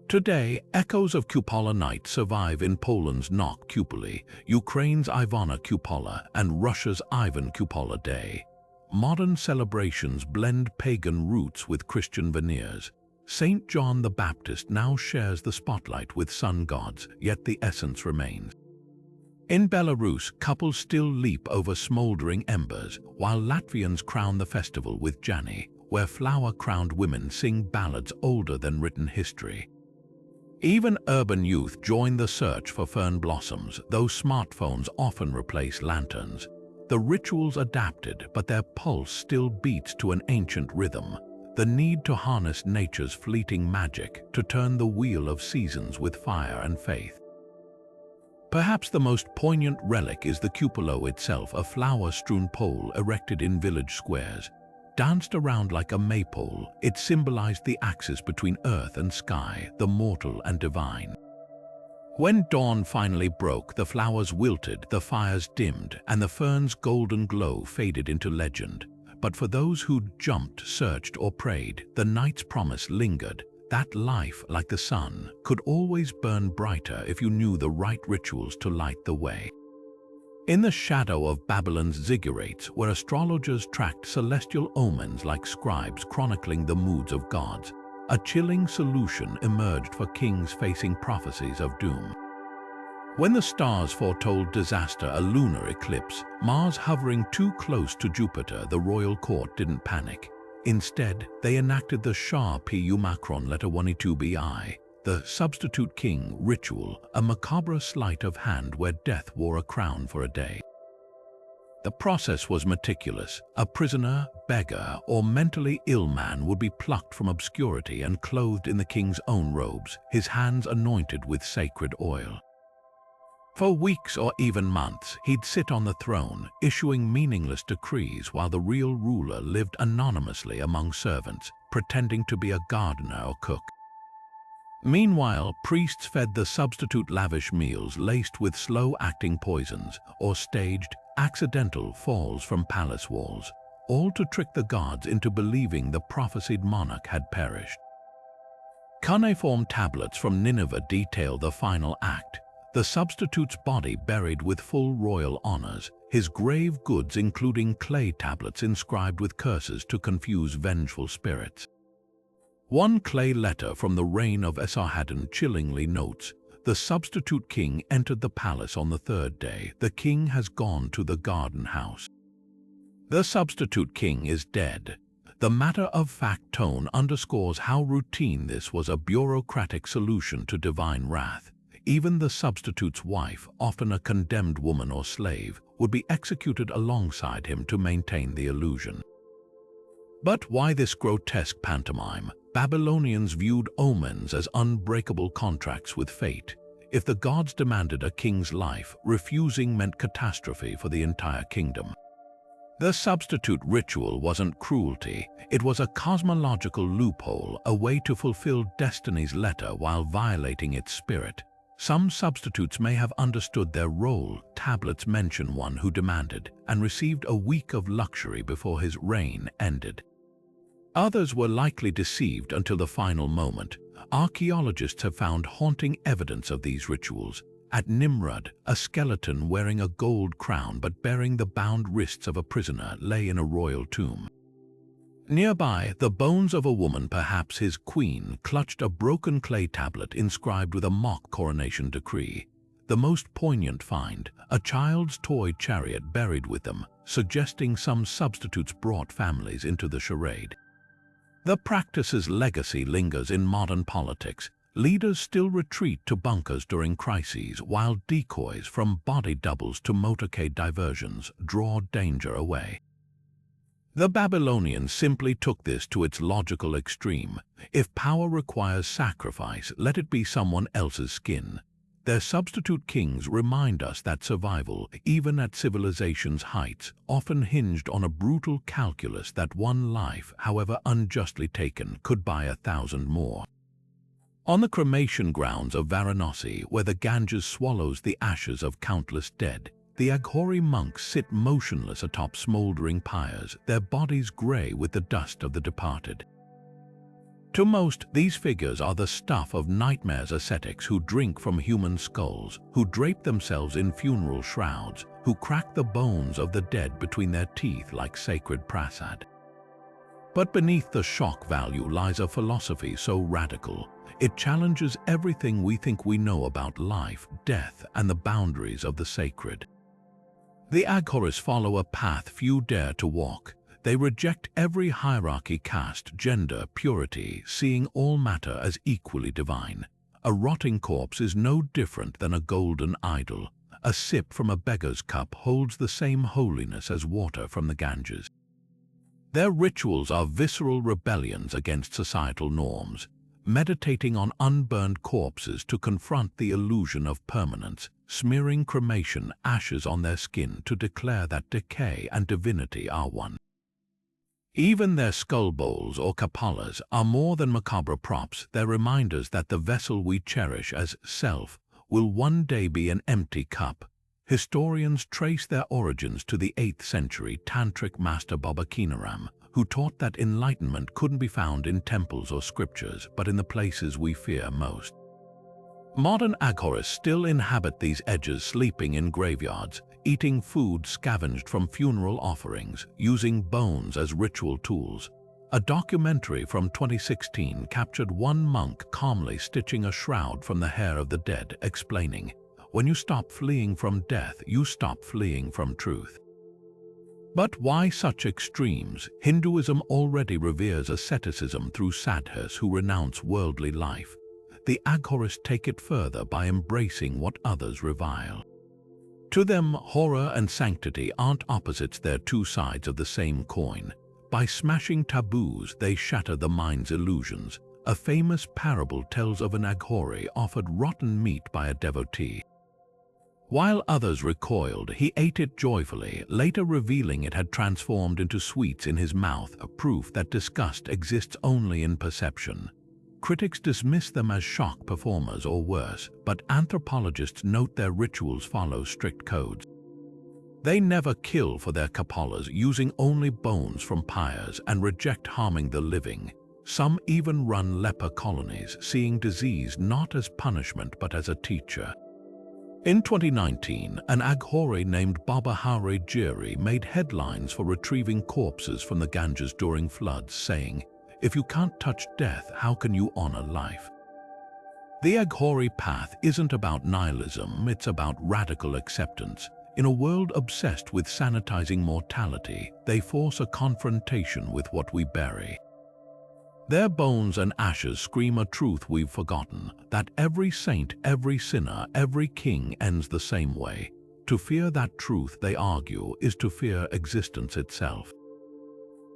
Today, echoes of Cupola night survive in Poland's Nok Kupoli, Ukraine's Ivana Kupola, and Russia's Ivan Kupola Day. Modern celebrations blend pagan roots with Christian veneers. Saint John the Baptist now shares the spotlight with sun gods, yet the essence remains. In Belarus, couples still leap over smoldering embers, while Latvians crown the festival with Jani, where flower-crowned women sing ballads older than written history. Even urban youth join the search for fern blossoms, though smartphones often replace lanterns. The rituals adapted, but their pulse still beats to an ancient rhythm. The need to harness nature's fleeting magic, to turn the wheel of seasons with fire and faith. Perhaps the most poignant relic is the cupolo itself, a flower-strewn pole erected in village squares. Danced around like a maypole, it symbolized the axis between earth and sky, the mortal and divine. When dawn finally broke, the flowers wilted, the fires dimmed, and the fern's golden glow faded into legend. But for those who'd jumped, searched, or prayed, the night's promise lingered. That life, like the sun, could always burn brighter if you knew the right rituals to light the way. In the shadow of Babylon's ziggurats, where astrologers tracked celestial omens like scribes chronicling the moods of gods, a chilling solution emerged for kings facing prophecies of doom. When the stars foretold disaster, a lunar eclipse, Mars hovering too close to Jupiter, the royal court didn't panic. Instead, they enacted the Shah Pu Macron letter 12bi, the substitute king ritual, a macabre sleight of hand where death wore a crown for a day. The process was meticulous. A prisoner, beggar, or mentally ill man would be plucked from obscurity and clothed in the king's own robes, his hands anointed with sacred oil. For weeks or even months, he'd sit on the throne, issuing meaningless decrees while the real ruler lived anonymously among servants, pretending to be a gardener or cook. Meanwhile, priests fed the substitute lavish meals laced with slow-acting poisons or staged accidental falls from palace walls, all to trick the gods into believing the prophesied monarch had perished. Cuneiform tablets from Nineveh detail the final act. The substitute's body buried with full royal honors, his grave goods including clay tablets inscribed with curses to confuse vengeful spirits. One clay letter from the reign of Esarhaddon chillingly notes, "The substitute king entered the palace on the third day. The king has gone to the garden house." The substitute king is dead. The matter-of-fact tone underscores how routine this was, a bureaucratic solution to divine wrath. Even the substitute's wife, often a condemned woman or slave, would be executed alongside him to maintain the illusion. But why this grotesque pantomime? Babylonians viewed omens as unbreakable contracts with fate. If the gods demanded a king's life, refusing meant catastrophe for the entire kingdom. The substitute ritual wasn't cruelty, it was a cosmological loophole, a way to fulfill destiny's letter while violating its spirit. Some substitutes may have understood their role. Tablets mention one who demanded and received a week of luxury before his reign ended. Others were likely deceived until the final moment. Archaeologists have found haunting evidence of these rituals. At Nimrud, a skeleton wearing a gold crown but bearing the bound wrists of a prisoner lay in a royal tomb. Nearby, the bones of a woman, perhaps his queen, clutched a broken clay tablet inscribed with a mock coronation decree. The most poignant find, a child's toy chariot buried with them, suggesting some substitutes brought families into the charade. The practice's legacy lingers in modern politics. Leaders still retreat to bunkers during crises, while decoys from body doubles to motorcade diversions draw danger away. The Babylonians simply took this to its logical extreme. If power requires sacrifice, let it be someone else's skin. Their substitute kings remind us that survival, even at civilization's heights, often hinged on a brutal calculus that one life, however unjustly taken, could buy 1,000 more. On the cremation grounds of Varanasi, where the Ganges swallows the ashes of countless dead, the Aghori monks sit motionless atop smoldering pyres, their bodies grey with the dust of the departed. To most, these figures are the stuff of nightmares ascetics who drink from human skulls, who drape themselves in funeral shrouds, who crack the bones of the dead between their teeth like sacred prasad. But beneath the shock value lies a philosophy so radical, it challenges everything we think we know about life, death, and the boundaries of the sacred. The Aghoris follow a path few dare to walk. They reject every hierarchy, caste, gender, purity, seeing all matter as equally divine. A rotting corpse is no different than a golden idol. A sip from a beggar's cup holds the same holiness as water from the Ganges. Their rituals are visceral rebellions against societal norms, meditating on unburned corpses to confront the illusion of permanence, smearing cremation ashes on their skin to declare that decay and divinity are one. Even their skull bowls or kapalas are more than macabre props. They're reminders that the vessel we cherish as self will one day be an empty cup. Historians trace their origins to the 8th century tantric master Baba Kinaram, who taught that enlightenment couldn't be found in temples or scriptures, but in the places we fear most. Modern Aghoris still inhabit these edges, sleeping in graveyards, eating food scavenged from funeral offerings, using bones as ritual tools. A documentary from 2016 captured one monk calmly stitching a shroud from the hair of the dead, explaining, "When you stop fleeing from death, you stop fleeing from truth." But why such extremes? Hinduism already reveres asceticism through sadhus who renounce worldly life. The Aghoris take it further by embracing what others revile. To them, horror and sanctity aren't opposites, they're two sides of the same coin. By smashing taboos, they shatter the mind's illusions. A famous parable tells of an Aghori offered rotten meat by a devotee. While others recoiled, he ate it joyfully, later revealing it had transformed into sweets in his mouth, a proof that disgust exists only in perception. Critics dismiss them as shock performers or worse, but anthropologists note their rituals follow strict codes. They never kill for their kapalas, using only bones from pyres, and reject harming the living. Some even run leper colonies, seeing disease not as punishment but as a teacher. In 2019, an Aghori named Baba Hare Jiri made headlines for retrieving corpses from the Ganges during floods, saying, If you can't touch death, how can you honor life? The Aghori path isn't about nihilism, it's about radical acceptance. In a world obsessed with sanitizing mortality, they force a confrontation with what we bury. Their bones and ashes scream a truth we've forgotten, that every saint, every sinner, every king ends the same way. To fear that truth, they argue, is to fear existence itself.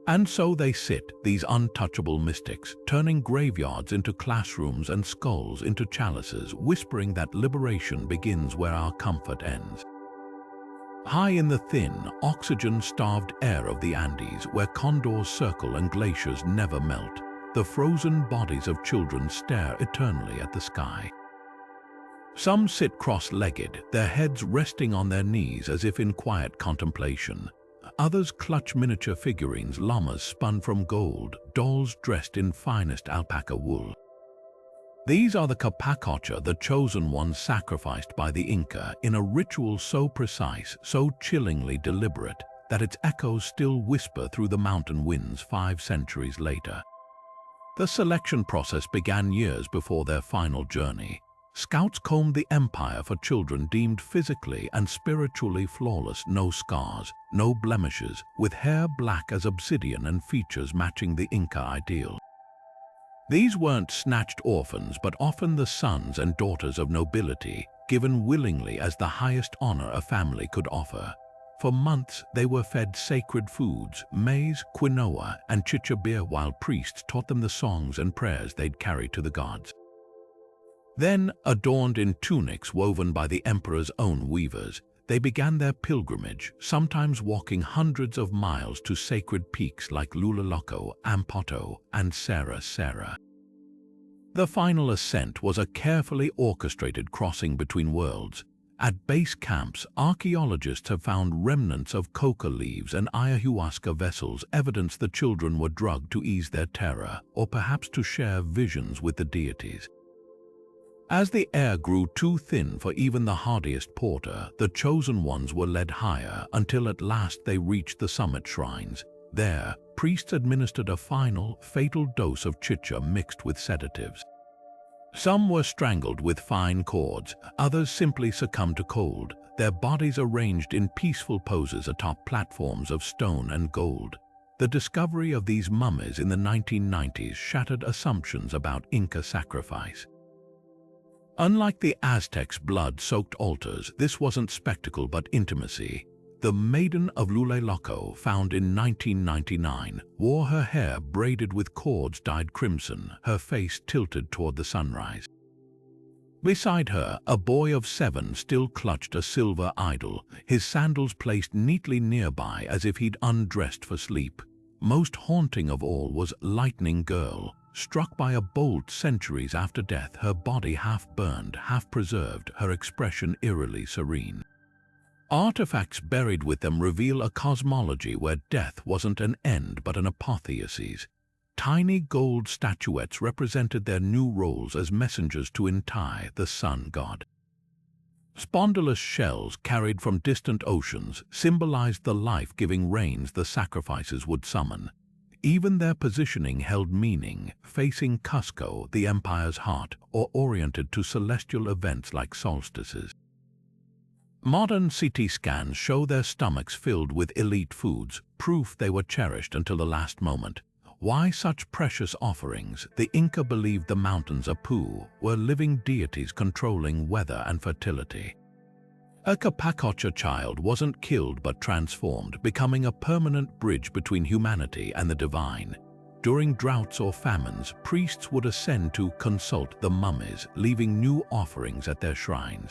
And so they sit, these untouchable mystics, turning graveyards into classrooms and skulls into chalices, whispering that liberation begins where our comfort ends. High in the thin, oxygen-starved air of the Andes, where condors circle and glaciers never melt, the frozen bodies of children stare eternally at the sky. Some sit cross-legged, their heads resting on their knees as if in quiet contemplation. Others clutch miniature figurines, llamas spun from gold, dolls dressed in finest alpaca wool. These are the Capacocha, the chosen ones sacrificed by the Inca, in a ritual so precise, so chillingly deliberate, that its echoes still whisper through the mountain winds 5 centuries later. The selection process began years before their final journey. Scouts combed the empire for children deemed physically and spiritually flawless, no scars, no blemishes, with hair black as obsidian and features matching the Inca ideal. These weren't snatched orphans, but often the sons and daughters of nobility, given willingly as the highest honor a family could offer. For months, they were fed sacred foods, maize, quinoa, and chicha beer, while priests taught them the songs and prayers they'd carry to the gods. Then, adorned in tunics woven by the emperor's own weavers, they began their pilgrimage, sometimes walking hundreds of miles to sacred peaks like Lulaloco, Ampoto, and Serra Serra. The final ascent was a carefully orchestrated crossing between worlds. At base camps, archaeologists have found remnants of coca leaves and ayahuasca vessels, evidence the children were drugged to ease their terror, or perhaps to share visions with the deities. As the air grew too thin for even the hardiest porter, the chosen ones were led higher until at last they reached the summit shrines. There, priests administered a final, fatal dose of chicha mixed with sedatives. Some were strangled with fine cords, others simply succumbed to cold, their bodies arranged in peaceful poses atop platforms of stone and gold. The discovery of these mummies in the 1990s shattered assumptions about Inca sacrifice. Unlike the Aztecs' blood-soaked altars, this wasn't spectacle but intimacy. The Maiden of Lulaloco, found in 1999, wore her hair braided with cords dyed crimson, her face tilted toward the sunrise. Beside her, a boy of 7 still clutched a silver idol, his sandals placed neatly nearby as if he'd undressed for sleep. Most haunting of all was Lightning Girl. Struck by a bolt centuries after death, her body half burned, half preserved, her expression eerily serene. Artifacts buried with them reveal a cosmology where death wasn't an end but an apotheosis. Tiny gold statuettes represented their new roles as messengers to Inti, the sun god. Spondylus shells carried from distant oceans symbolized the life-giving rains the sacrifices would summon. Even their positioning held meaning, facing Cusco, the empire's heart, or oriented to celestial events like solstices. Modern CT scans show their stomachs filled with elite foods, proof they were cherished until the last moment. Why such precious offerings? The Inca believed the mountains Apu were living deities controlling weather and fertility. A Capacocha child wasn't killed but transformed, becoming a permanent bridge between humanity and the divine. During droughts or famines, priests would ascend to consult the mummies, leaving new offerings at their shrines.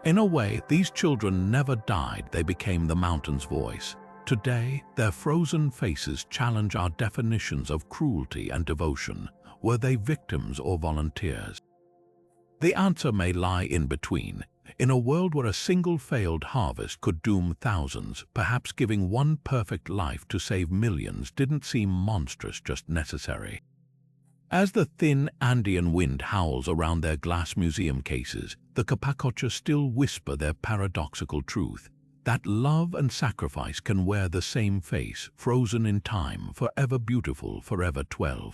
In a way, these children never died, they became the mountain's voice. Today, their frozen faces challenge our definitions of cruelty and devotion. Were they victims or volunteers? The answer may lie in between. In a world where a single failed harvest could doom thousands, perhaps giving one perfect life to save millions didn't seem monstrous, just necessary. As the thin Andean wind howls around their glass museum cases, the Capacocha still whisper their paradoxical truth. that love and sacrifice can wear the same face, frozen in time, forever beautiful, forever 12.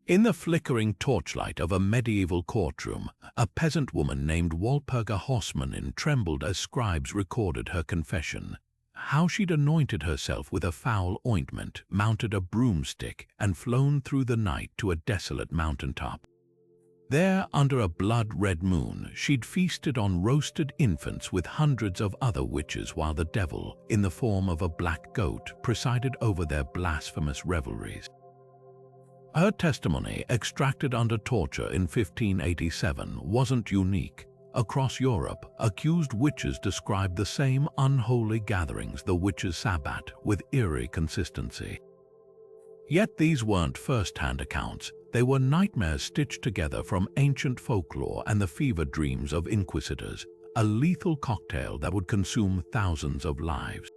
In the flickering torchlight of a medieval courtroom, a peasant woman named Walpurga Horseman trembled as scribes recorded her confession. How she'd anointed herself with a foul ointment, mounted a broomstick, and flown through the night to a desolate mountaintop. There, under a blood-red moon, she'd feasted on roasted infants with hundreds of other witches while the devil, in the form of a black goat, presided over their blasphemous revelries. Her testimony, extracted under torture in 1587, wasn't unique. Across Europe, accused witches described the same unholy gatherings, the witches' sabbat, with eerie consistency. Yet these weren't first-hand accounts. They were nightmares stitched together from ancient folklore and the fevered dreams of inquisitors, a lethal cocktail that would consume thousands of lives.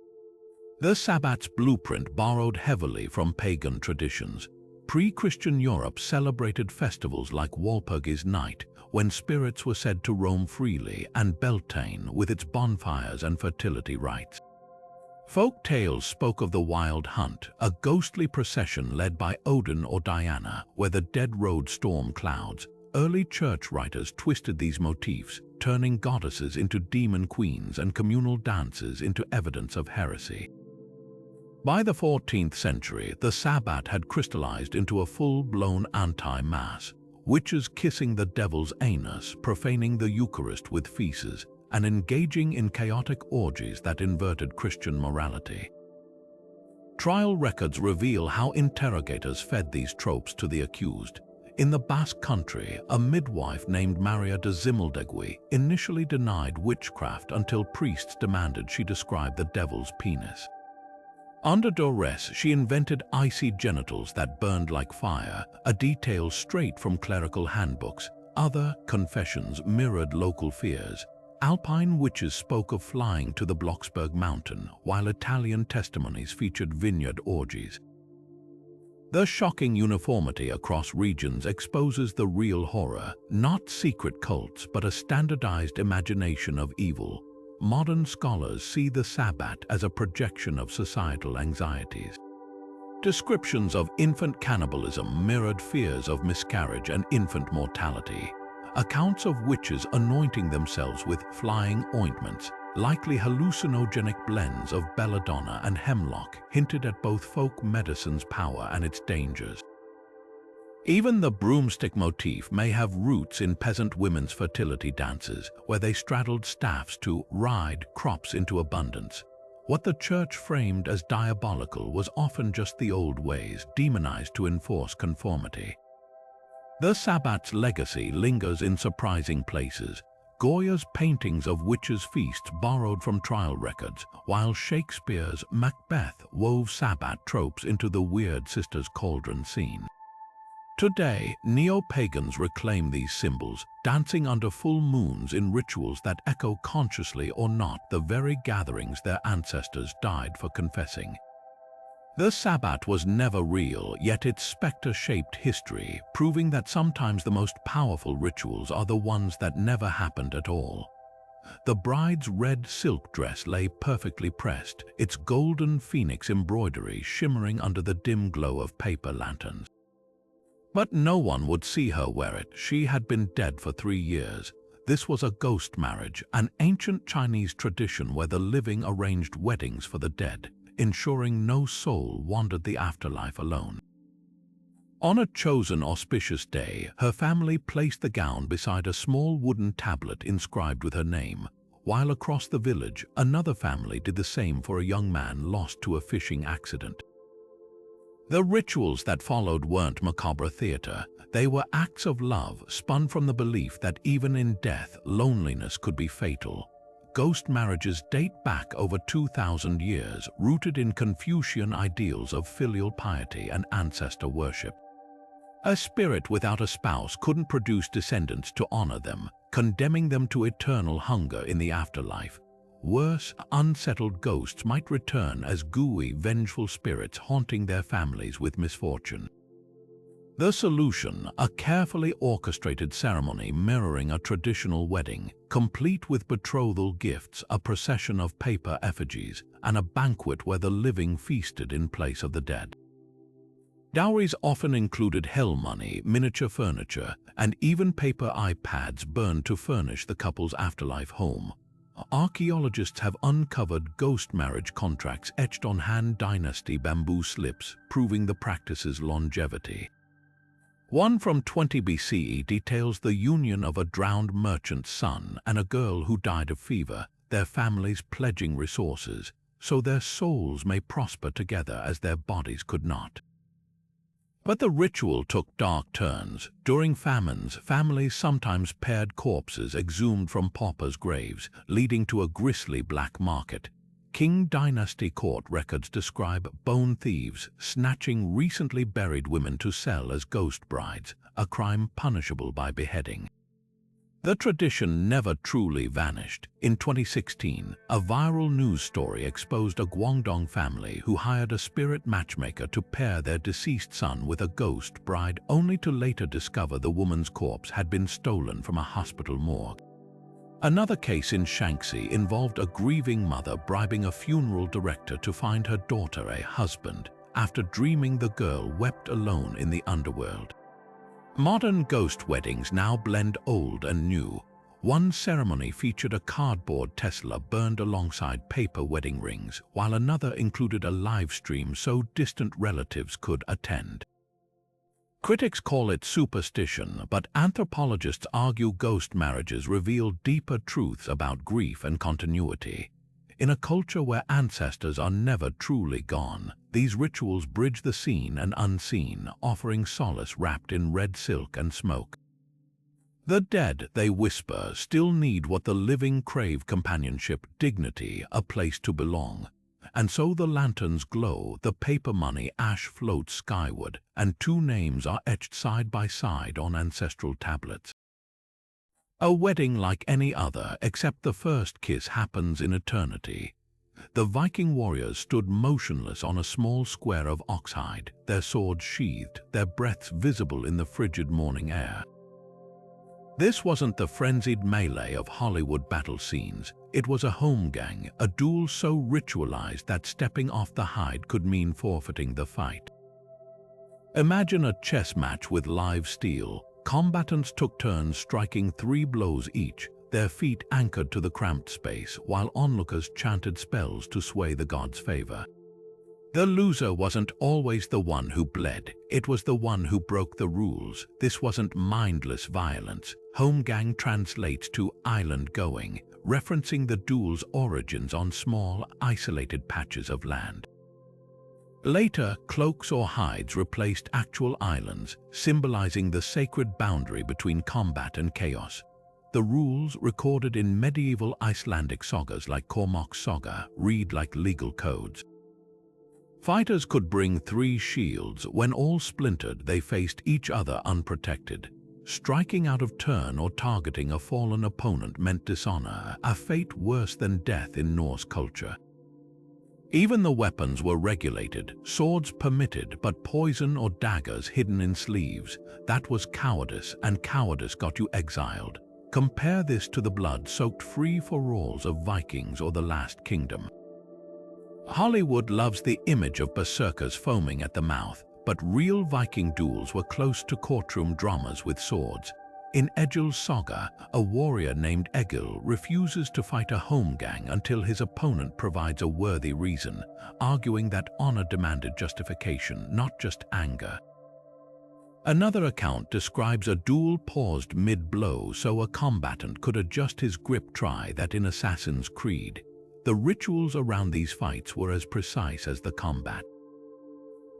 The sabbat's blueprint borrowed heavily from pagan traditions. Pre-Christian Europe celebrated festivals like Walpurgis Night, when spirits were said to roam freely, and Beltane with its bonfires and fertility rites. Folk tales spoke of the Wild Hunt, a ghostly procession led by Odin or Diana, where the dead rode storm clouds. Early church writers twisted these motifs, turning goddesses into demon queens and communal dances into evidence of heresy. By the 14th century, the sabbat had crystallized into a full-blown anti-mass, witches kissing the devil's anus, profaning the Eucharist with feces, and engaging in chaotic orgies that inverted Christian morality. Trial records reveal how interrogators fed these tropes to the accused. In the Basque Country, a midwife named Maria de Zimaldegui initially denied witchcraft until priests demanded she describe the devil's penis. Under duress, she invented icy genitals that burned like fire, a detail straight from clerical handbooks. Other confessions mirrored local fears. Alpine witches spoke of flying to the Blocksberg mountain, while Italian testimonies featured vineyard orgies. The shocking uniformity across regions exposes the real horror, not secret cults, but a standardized imagination of evil. Modern scholars see the sabbat as a projection of societal anxieties. Descriptions of infant cannibalism mirrored fears of miscarriage and infant mortality. Accounts of witches anointing themselves with flying ointments, likely hallucinogenic blends of belladonna and hemlock, hinted at both folk medicine's power and its dangers. Even the broomstick motif may have roots in peasant women's fertility dances, where they straddled staffs to ride crops into abundance. What the church framed as diabolical was often just the old ways, demonized to enforce conformity. The sabbat's legacy lingers in surprising places. Goya's paintings of witches' feasts borrowed from trial records, while Shakespeare's Macbeth wove sabbat tropes into the weird sisters' cauldron scene. Today, neo-pagans reclaim these symbols, dancing under full moons in rituals that echo consciously or not the very gatherings their ancestors died for confessing. The sabbat was never real, yet its specter shaped history, proving that sometimes the most powerful rituals are the ones that never happened at all. The bride's red silk dress lay perfectly pressed, its golden phoenix embroidery shimmering under the dim glow of paper lanterns. But no one would see her wear it. She had been dead for 3 years. This was a ghost marriage, an ancient Chinese tradition where the living arranged weddings for the dead, ensuring no soul wandered the afterlife alone. On a chosen auspicious day, her family placed the gown beside a small wooden tablet inscribed with her name, while across the village, another family did the same for a young man lost to a fishing accident. The rituals that followed weren't macabre theater. They were acts of love spun from the belief that even in death, loneliness could be fatal. Ghost marriages date back over 2,000 years, rooted in Confucian ideals of filial piety and ancestor worship. A spirit without a spouse couldn't produce descendants to honor them, condemning them to eternal hunger in the afterlife. Worse, unsettled ghosts might return as gooey, vengeful spirits haunting their families with misfortune. The solution, a carefully orchestrated ceremony mirroring a traditional wedding, complete with betrothal gifts, a procession of paper effigies, and a banquet where the living feasted in place of the dead. Dowries often included hell money, miniature furniture, and even paper iPads burned to furnish the couple's afterlife home. Archaeologists have uncovered ghost marriage contracts etched on Han Dynasty bamboo slips, proving the practice's longevity. One from 20 BCE details the union of a drowned merchant's son and a girl who died of fever, their families pledging resources, so their souls may prosper together as their bodies could not. But the ritual took dark turns. During famines, families sometimes paired corpses exhumed from paupers' graves, leading to a grisly black market. Qing Dynasty court records describe bone thieves snatching recently buried women to sell as ghost brides, a crime punishable by beheading. The tradition never truly vanished. In 2016, a viral news story exposed a Guangdong family who hired a spirit matchmaker to pair their deceased son with a ghost bride, only to later discover the woman's corpse had been stolen from a hospital morgue. Another case in Shanxi involved a grieving mother bribing a funeral director to find her daughter a husband after dreaming the girl wept alone in the underworld. Modern ghost weddings now blend old and new. One ceremony featured a cardboard Tesla burned alongside paper wedding rings, while another included a live stream so distant relatives could attend. Critics call it superstition, but anthropologists argue ghost marriages reveal deeper truths about grief and continuity. In a culture where ancestors are never truly gone, these rituals bridge the seen and unseen, offering solace wrapped in red silk and smoke. The dead, they whisper, still need what the living crave: companionship, dignity, a place to belong. And so the lanterns glow, the paper money ash floats skyward, and two names are etched side by side on ancestral tablets. A wedding like any other, except the first kiss happens in eternity. The Viking warriors stood motionless on a small square of oxhide, their swords sheathed, their breaths visible in the frigid morning air. This wasn't the frenzied melee of Hollywood battle scenes. It was a holmgang, a duel so ritualized that stepping off the hide could mean forfeiting the fight. Imagine a chess match with live steel. Combatants took turns striking 3 blows each, their feet anchored to the cramped space, while onlookers chanted spells to sway the gods' favor. The loser wasn't always the one who bled, it was the one who broke the rules. This wasn't mindless violence. Holmgang translates to island-going, referencing the duel's origins on small, isolated patches of land. Later, cloaks or hides replaced actual islands, symbolizing the sacred boundary between combat and chaos. The rules, recorded in medieval Icelandic sagas like Cormac's Saga, read like legal codes. Fighters could bring 3 shields. When all splintered, they faced each other unprotected. Striking out of turn or targeting a fallen opponent meant dishonor, a fate worse than death in Norse culture. Even the weapons were regulated, swords permitted, but poison or daggers hidden in sleeves. That was cowardice, and cowardice got you exiled. Compare this to the blood-soaked free-for-alls of Vikings or the Last Kingdom. Hollywood loves the image of berserkers foaming at the mouth, but real Viking duels were close to courtroom dramas with swords. In Egil's saga, a warrior named Egil refuses to fight a holmgang until his opponent provides a worthy reason, arguing that honor demanded justification, not just anger. Another account describes a duel paused mid-blow so a combatant could adjust his grip, try that in Assassin's Creed. The rituals around these fights were as precise as the combat.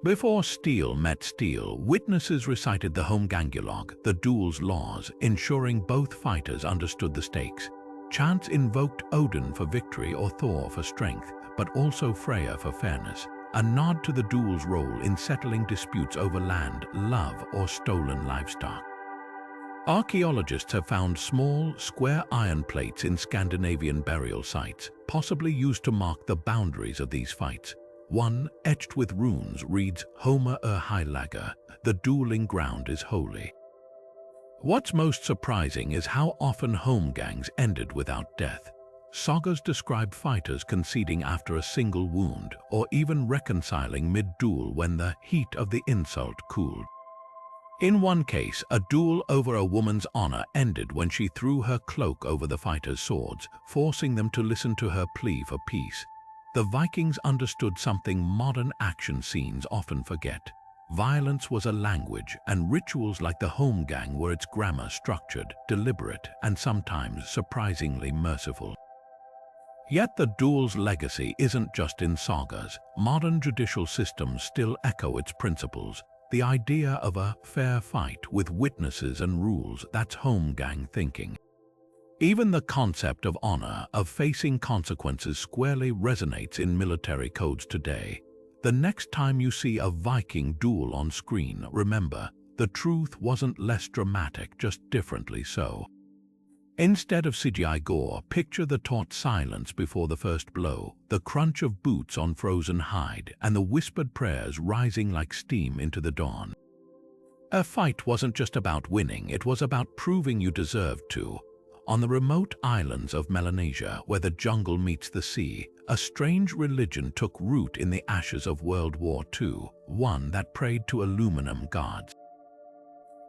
Before steel met steel, witnesses recited the Holmgangulag, the duel's laws, ensuring both fighters understood the stakes. Chants invoked Odin for victory or Thor for strength, but also Freya for fairness, a nod to the duel's role in settling disputes over land, love, or stolen livestock. Archaeologists have found small, square iron plates in Scandinavian burial sites, possibly used to mark the boundaries of these fights. One, etched with runes, reads Homer Heilager, the dueling ground is holy. What's most surprising is how often holmgangs ended without death. Sagas describe fighters conceding after a single wound, or even reconciling mid-duel when the heat of the insult cooled. In one case, a duel over a woman's honor ended when she threw her cloak over the fighters' swords, forcing them to listen to her plea for peace. The Vikings understood something modern action scenes often forget. Violence was a language, and rituals like the holmgang were its grammar, structured, deliberate, and sometimes surprisingly merciful. Yet the duel's legacy isn't just in sagas. Modern judicial systems still echo its principles. The idea of a fair fight with witnesses and rules, that's holmgang thinking. Even the concept of honor, of facing consequences squarely resonates in military codes today. The next time you see a Viking duel on screen, remember, the truth wasn't less dramatic, just differently so. Instead of CGI gore, picture the taut silence before the first blow, the crunch of boots on frozen hide, and the whispered prayers rising like steam into the dawn. A fight wasn't just about winning, it was about proving you deserved to. On the remote islands of Melanesia, where the jungle meets the sea, a strange religion took root in the ashes of World War II, one that prayed to aluminum gods.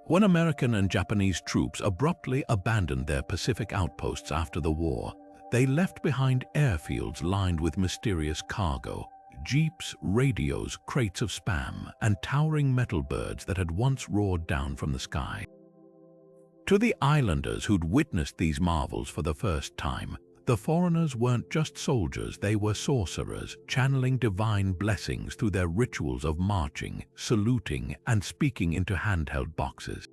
When American and Japanese troops abruptly abandoned their Pacific outposts after the war, they left behind airfields lined with mysterious cargo, jeeps, radios, crates of spam, and towering metal birds that had once roared down from the sky. To the islanders who'd witnessed these marvels for the first time, the foreigners weren't just soldiers, they were sorcerers, channeling divine blessings through their rituals of marching, saluting, and speaking into handheld boxes.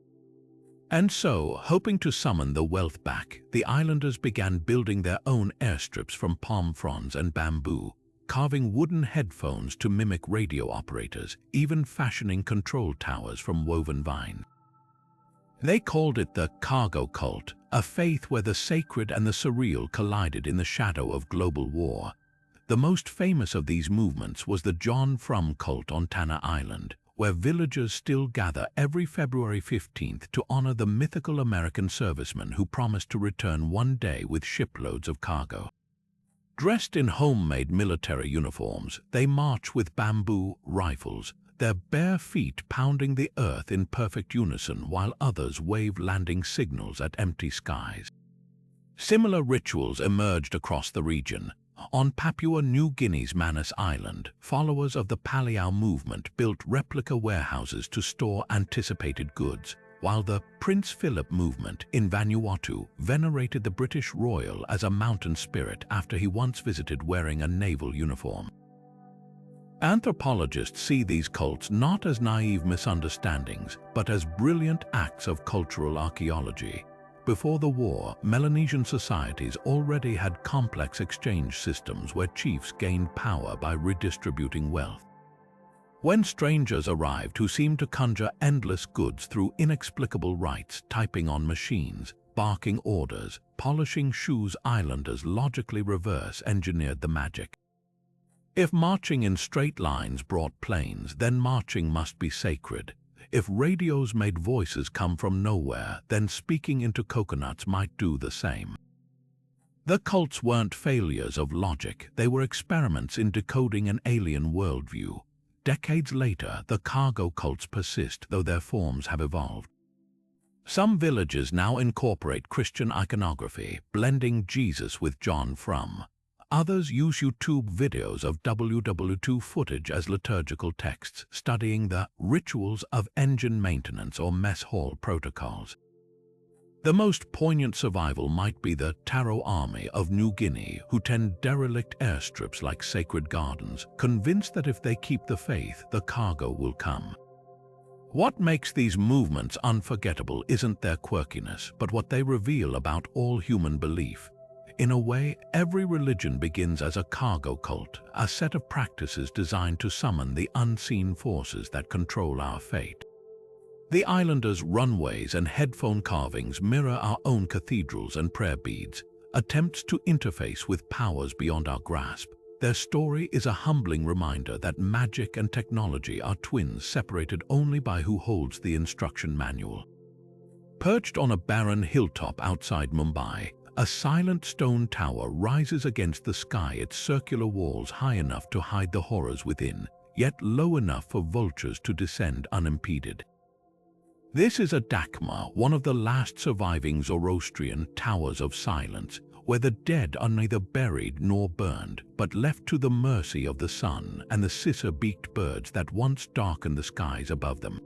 And so, hoping to summon the wealth back, the islanders began building their own airstrips from palm fronds and bamboo, carving wooden headphones to mimic radio operators, even fashioning control towers from woven vine. They called it the cargo cult, a faith where the sacred and the surreal collided in the shadow of global war. The most famous of these movements was the John Frum cult on Tanna Island, where villagers still gather every February 15th to honor the mythical American servicemen who promised to return one day with shiploads of cargo. Dressed in homemade military uniforms, they march with bamboo rifles, their bare feet pounding the earth in perfect unison while others wave landing signals at empty skies. Similar rituals emerged across the region. On Papua New Guinea's Manus Island, followers of the Paliao movement built replica warehouses to store anticipated goods, while the Prince Philip movement in Vanuatu venerated the British royal as a mountain spirit after he once visited wearing a naval uniform. Anthropologists see these cults not as naive misunderstandings, but as brilliant acts of cultural archaeology. Before the war, Melanesian societies already had complex exchange systems where chiefs gained power by redistributing wealth. When strangers arrived who seemed to conjure endless goods through inexplicable rites, typing on machines, barking orders, polishing shoes, islanders logically reverse-engineered the magic. If marching in straight lines brought planes, then marching must be sacred. If radios made voices come from nowhere, then speaking into coconuts might do the same. The cults weren't failures of logic, they were experiments in decoding an alien worldview. Decades later, the cargo cults persist, though their forms have evolved. Some villages now incorporate Christian iconography, blending Jesus with John Frum. Others use YouTube videos of WW2 footage as liturgical texts, studying the rituals of engine maintenance or mess hall protocols. The most poignant survival might be the Taro army of New Guinea, who tend derelict airstrips like sacred gardens, convinced that if they keep the faith, the cargo will come. What makes these movements unforgettable isn't their quirkiness, but what they reveal about all human belief. In a way, every religion begins as a cargo cult, a set of practices designed to summon the unseen forces that control our fate. The islanders' runways and headphone carvings mirror our own cathedrals and prayer beads, attempts to interface with powers beyond our grasp. Their story is a humbling reminder that magic and technology are twins separated only by who holds the instruction manual. Perched on a barren hilltop outside Mumbai, a silent stone tower rises against the sky, its circular walls high enough to hide the horrors within, yet low enough for vultures to descend unimpeded. This is a dakma, one of the last surviving Zoroastrian towers of silence, where the dead are neither buried nor burned, but left to the mercy of the sun and the scissor-beaked birds that once darkened the skies above them.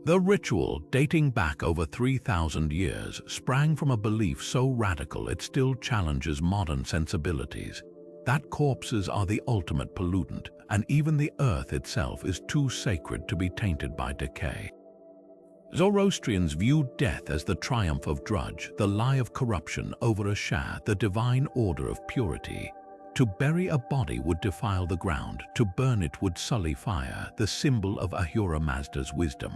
The ritual, dating back over 3,000 years, sprang from a belief so radical it still challenges modern sensibilities, that corpses are the ultimate pollutant, and even the earth itself is too sacred to be tainted by decay. Zoroastrians viewed death as the triumph of drudge, the lie of corruption over a shah, the divine order of purity. To bury a body would defile the ground, to burn it would sully fire, the symbol of Ahura Mazda's wisdom.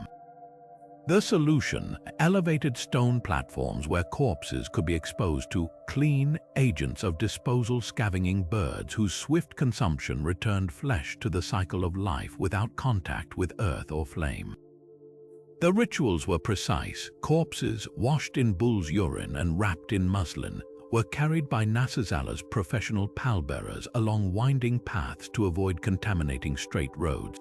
The solution: elevated stone platforms where corpses could be exposed to clean agents of disposal, scavenging birds whose swift consumption returned flesh to the cycle of life without contact with earth or flame. The rituals were precise. Corpses, washed in bull's urine and wrapped in muslin, were carried by Nasazala's professional pallbearers along winding paths to avoid contaminating straight roads.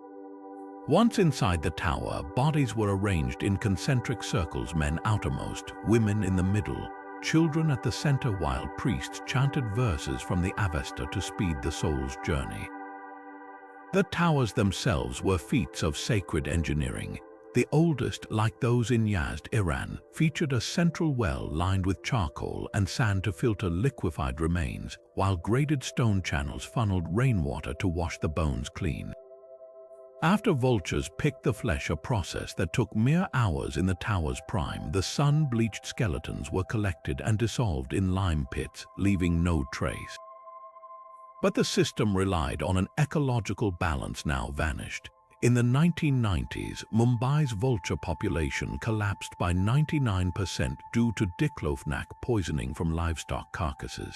Once inside the tower, bodies were arranged in concentric circles, men outermost, women in the middle, children at the center, while priests chanted verses from the Avesta to speed the soul's journey. The towers themselves were feats of sacred engineering. The oldest, like those in Yazd, Iran, featured a central well lined with charcoal and sand to filter liquefied remains, while graded stone channels funneled rainwater to wash the bones clean. After vultures picked the flesh, a process that took mere hours in the tower's prime, the sun-bleached skeletons were collected and dissolved in lime pits, leaving no trace. But the system relied on an ecological balance now vanished. In the 1990s, Mumbai's vulture population collapsed by 99% due to diclofenac poisoning from livestock carcasses.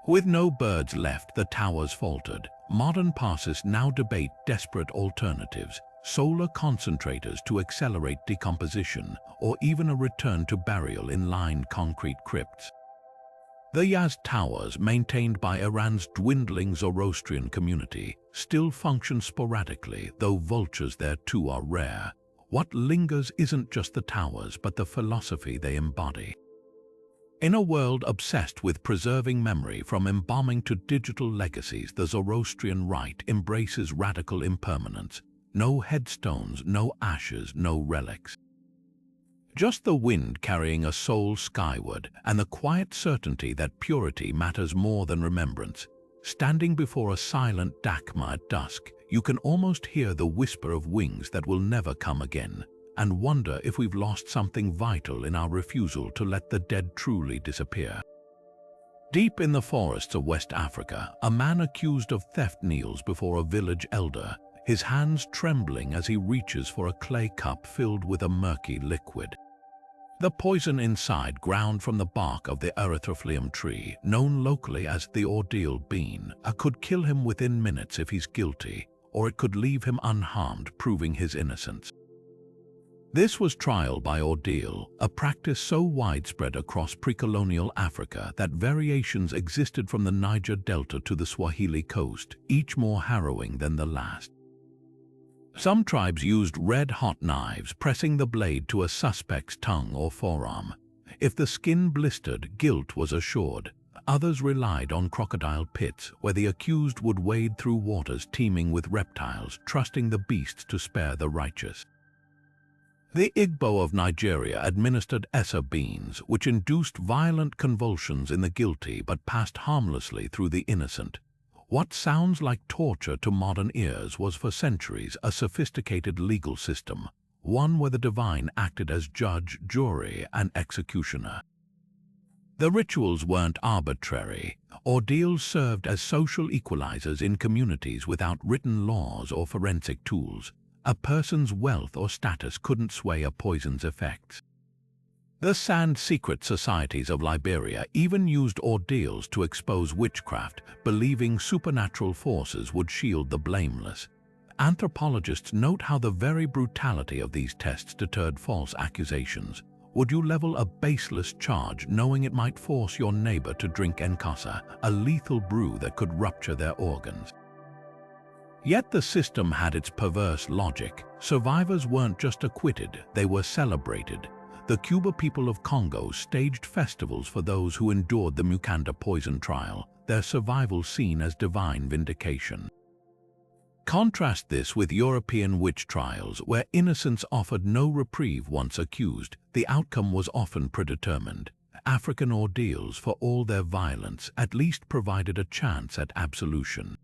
With no birds left, the towers faltered. Modern parsers now debate desperate alternatives: solar concentrators to accelerate decomposition, or even a return to burial in lined concrete crypts. The Yazd towers, maintained by Iran's dwindling Zoroastrian community, still function sporadically, though vultures there too are rare. What lingers isn't just the towers, but the philosophy they embody. In a world obsessed with preserving memory, from embalming to digital legacies, the Zoroastrian rite embraces radical impermanence. No headstones, no ashes, no relics. Just the wind carrying a soul skyward, and the quiet certainty that purity matters more than remembrance. Standing before a silent dakma at dusk, you can almost hear the whisper of wings that will never come again, and wonder if we've lost something vital in our refusal to let the dead truly disappear. Deep in the forests of West Africa, a man accused of theft kneels before a village elder, his hands trembling as he reaches for a clay cup filled with a murky liquid. The poison inside, ground from the bark of the erythrophleum tree, known locally as the ordeal bean, could kill him within minutes if he's guilty, or it could leave him unharmed, proving his innocence. This was trial by ordeal, a practice so widespread across pre-colonial Africa that variations existed from the Niger Delta to the Swahili coast, each more harrowing than the last. Some tribes used red-hot knives, pressing the blade to a suspect's tongue or forearm. If the skin blistered, guilt was assured. Others relied on crocodile pits, where the accused would wade through waters teeming with reptiles, trusting the beasts to spare the righteous. The Igbo of Nigeria administered essa beans, which induced violent convulsions in the guilty but passed harmlessly through the innocent. What sounds like torture to modern ears was for centuries a sophisticated legal system, one where the divine acted as judge, jury, and executioner. The rituals weren't arbitrary. Ordeals served as social equalizers in communities without written laws or forensic tools. A person's wealth or status couldn't sway a poison's effects. The sand secret societies of Liberia even used ordeals to expose witchcraft, believing supernatural forces would shield the blameless. Anthropologists note how the very brutality of these tests deterred false accusations. Would you level a baseless charge knowing it might force your neighbor to drink nkasa, a lethal brew that could rupture their organs? Yet the system had its perverse logic. Survivors weren't just acquitted, they were celebrated. The Cuba people of Congo staged festivals for those who endured the Mukanda poison trial, their survival seen as divine vindication. Contrast this with European witch trials, where innocents offered no reprieve once accused. The outcome was often predetermined. African ordeals, for all their violence, at least provided a chance at absolution.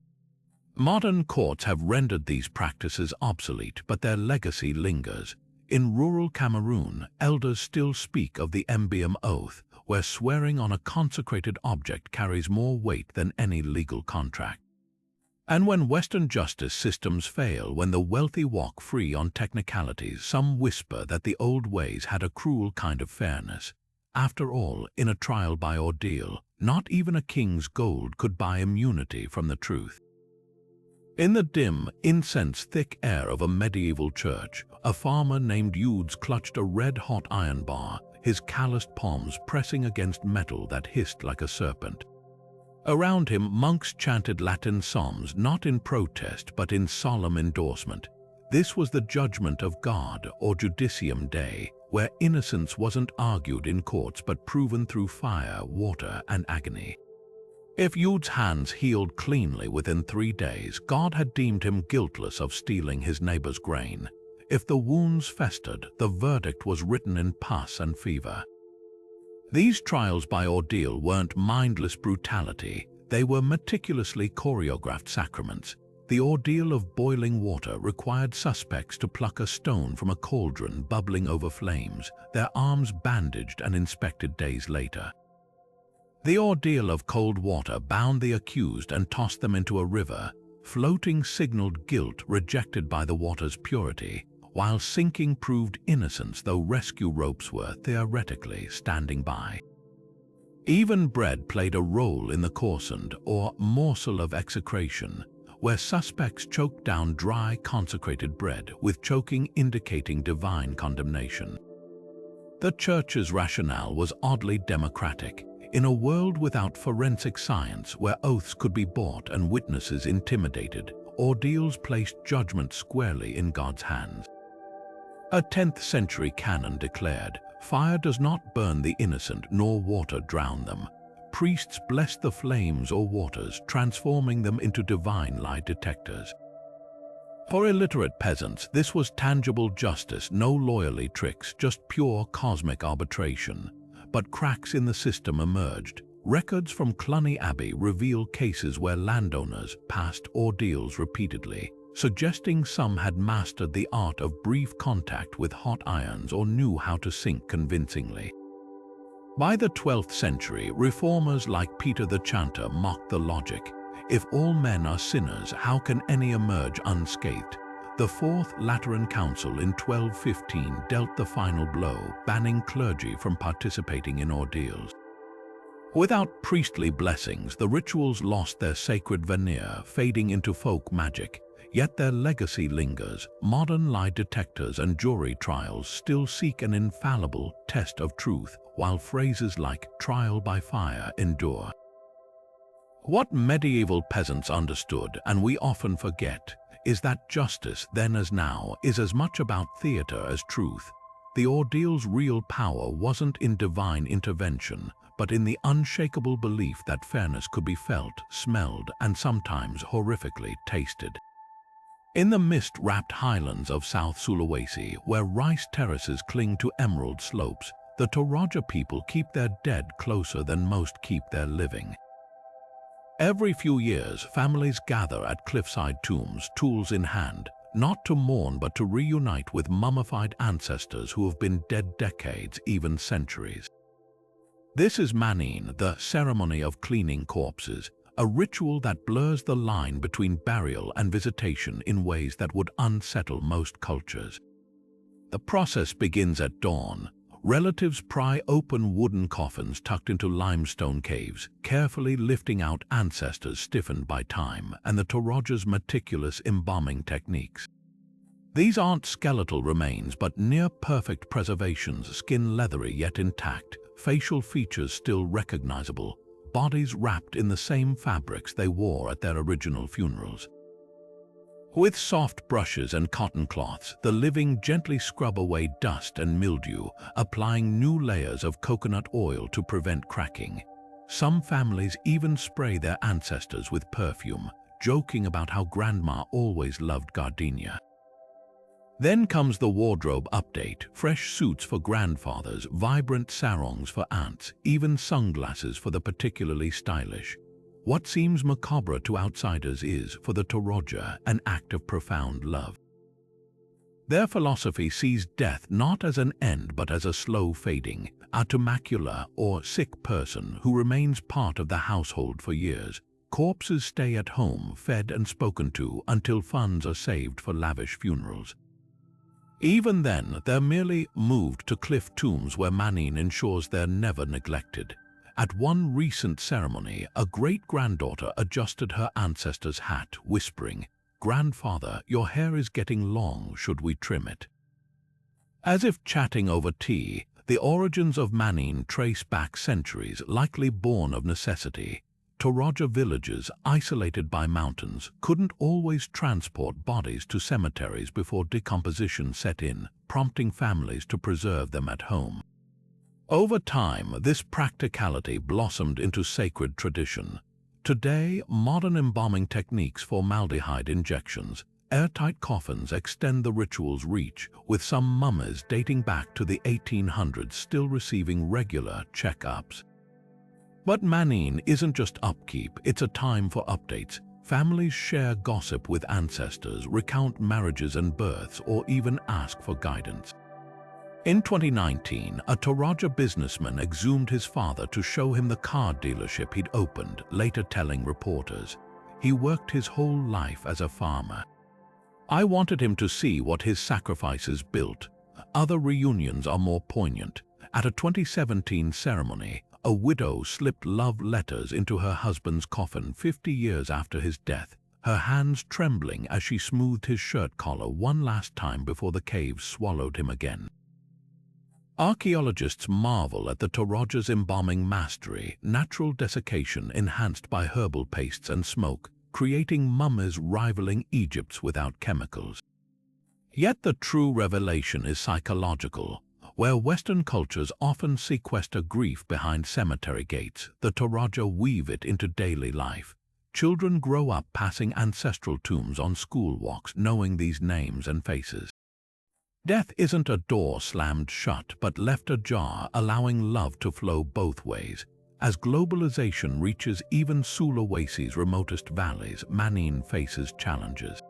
Modern courts have rendered these practices obsolete, but their legacy lingers. In rural Cameroon, elders still speak of the Mbiam oath, where swearing on a consecrated object carries more weight than any legal contract. And when Western justice systems fail, when the wealthy walk free on technicalities, some whisper that the old ways had a cruel kind of fairness. After all, in a trial by ordeal, not even a king's gold could buy immunity from the truth. In the dim, incense-thick air of a medieval church, a farmer named Eudes clutched a red-hot iron bar, his calloused palms pressing against metal that hissed like a serpent. Around him, monks chanted Latin psalms, not in protest but in solemn endorsement. This was the judgment of God, or Judicium Dei, where innocence wasn't argued in courts but proven through fire, water, and agony. If Eudes' hands healed cleanly within 3 days, God had deemed him guiltless of stealing his neighbor's grain. If the wounds festered, the verdict was written in pus and fever. These trials by ordeal weren't mindless brutality, they were meticulously choreographed sacraments. The ordeal of boiling water required suspects to pluck a stone from a cauldron bubbling over flames, their arms bandaged and inspected days later. The ordeal of cold water bound the accused and tossed them into a river. Floating signaled guilt rejected by the water's purity, while sinking proved innocence, though rescue ropes were theoretically standing by. Even bread played a role in the coarsened, or morsel of execration, where suspects choked down dry, consecrated bread, with choking indicating divine condemnation. The church's rationale was oddly democratic. In a world without forensic science, where oaths could be bought and witnesses intimidated, ordeals placed judgment squarely in God's hands. A 10th century canon declared, "Fire does not burn the innocent, nor water drown them." Priests blessed the flames or waters, transforming them into divine lie detectors. For illiterate peasants, this was tangible justice, no lawyerly tricks, just pure cosmic arbitration. But cracks in the system emerged. Records from Cluny Abbey reveal cases where landowners passed ordeals repeatedly, suggesting some had mastered the art of brief contact with hot irons or knew how to sink convincingly. By the 12th century, reformers like Peter the Chanter mocked the logic. If all men are sinners, how can any emerge unscathed? The Fourth Lateran Council in 1215 dealt the final blow, banning clergy from participating in ordeals. Without priestly blessings, the rituals lost their sacred veneer, fading into folk magic. Yet their legacy lingers. Modern lie detectors and jury trials still seek an infallible test of truth, while phrases like trial by fire endure. What medieval peasants understood, and we often forget, is that justice, then as now, is as much about theater as truth. The ordeal's real power wasn't in divine intervention, but in the unshakable belief that fairness could be felt, smelled, and sometimes horrifically tasted. In the mist-wrapped highlands of South Sulawesi, where rice terraces cling to emerald slopes, the Toraja people keep their dead closer than most keep their living. Every few years, families gather at cliffside tombs, tools in hand, not to mourn but to reunite with mummified ancestors who have been dead decades, even centuries. This is Manin, the ceremony of cleaning corpses, a ritual that blurs the line between burial and visitation in ways that would unsettle most cultures. The process begins at dawn. Relatives pry open wooden coffins tucked into limestone caves, carefully lifting out ancestors stiffened by time and the Toraja's meticulous embalming techniques. These aren't skeletal remains, but near-perfect preservations, skin leathery yet intact, facial features still recognizable, bodies wrapped in the same fabrics they wore at their original funerals. With soft brushes and cotton cloths, the living gently scrub away dust and mildew, applying new layers of coconut oil to prevent cracking. Some families even spray their ancestors with perfume, joking about how grandma always loved gardenia. Then comes the wardrobe update: fresh suits for grandfathers, vibrant sarongs for aunts, even sunglasses for the particularly stylish. What seems macabre to outsiders is, for the Toraja, an act of profound love. Their philosophy sees death not as an end but as a slow fading, a tomacula or sick person who remains part of the household for years. Corpses stay at home, fed and spoken to, until funds are saved for lavish funerals. Even then, they're merely moved to cliff tombs where Mayan ensures they're never neglected. At one recent ceremony, a great-granddaughter adjusted her ancestor's hat, whispering, "Grandfather, your hair is getting long, should we trim it?" As if chatting over tea, the origins of Mayan trace back centuries, likely born of necessity. Toraja villages, isolated by mountains, couldn't always transport bodies to cemeteries before decomposition set in, prompting families to preserve them at home. Over time, this practicality blossomed into sacred tradition. Today, modern embalming techniques, formaldehyde injections, airtight coffins extend the ritual's reach, with some mummies dating back to the 1800s still receiving regular checkups. But Mayan isn't just upkeep, it's a time for updates. Families share gossip with ancestors, recount marriages and births, or even ask for guidance. In 2019, a Toraja businessman exhumed his father to show him the car dealership he'd opened, later telling reporters, "He worked his whole life as a farmer. I wanted him to see what his sacrifices built." Other reunions are more poignant. At a 2017 ceremony, a widow slipped love letters into her husband's coffin 50 years after his death, her hands trembling as she smoothed his shirt collar one last time before the caves swallowed him again. Archaeologists marvel at the Toraja's embalming mastery, natural desiccation enhanced by herbal pastes and smoke, creating mummies rivaling Egypt's without chemicals. Yet the true revelation is psychological. Where Western cultures often sequester grief behind cemetery gates, the Toraja weave it into daily life. Children grow up passing ancestral tombs on school walks, knowing these names and faces. Death isn't a door slammed shut, but left ajar, allowing love to flow both ways. As globalization reaches even Sulawesi's remotest valleys, Mayan faces challenges.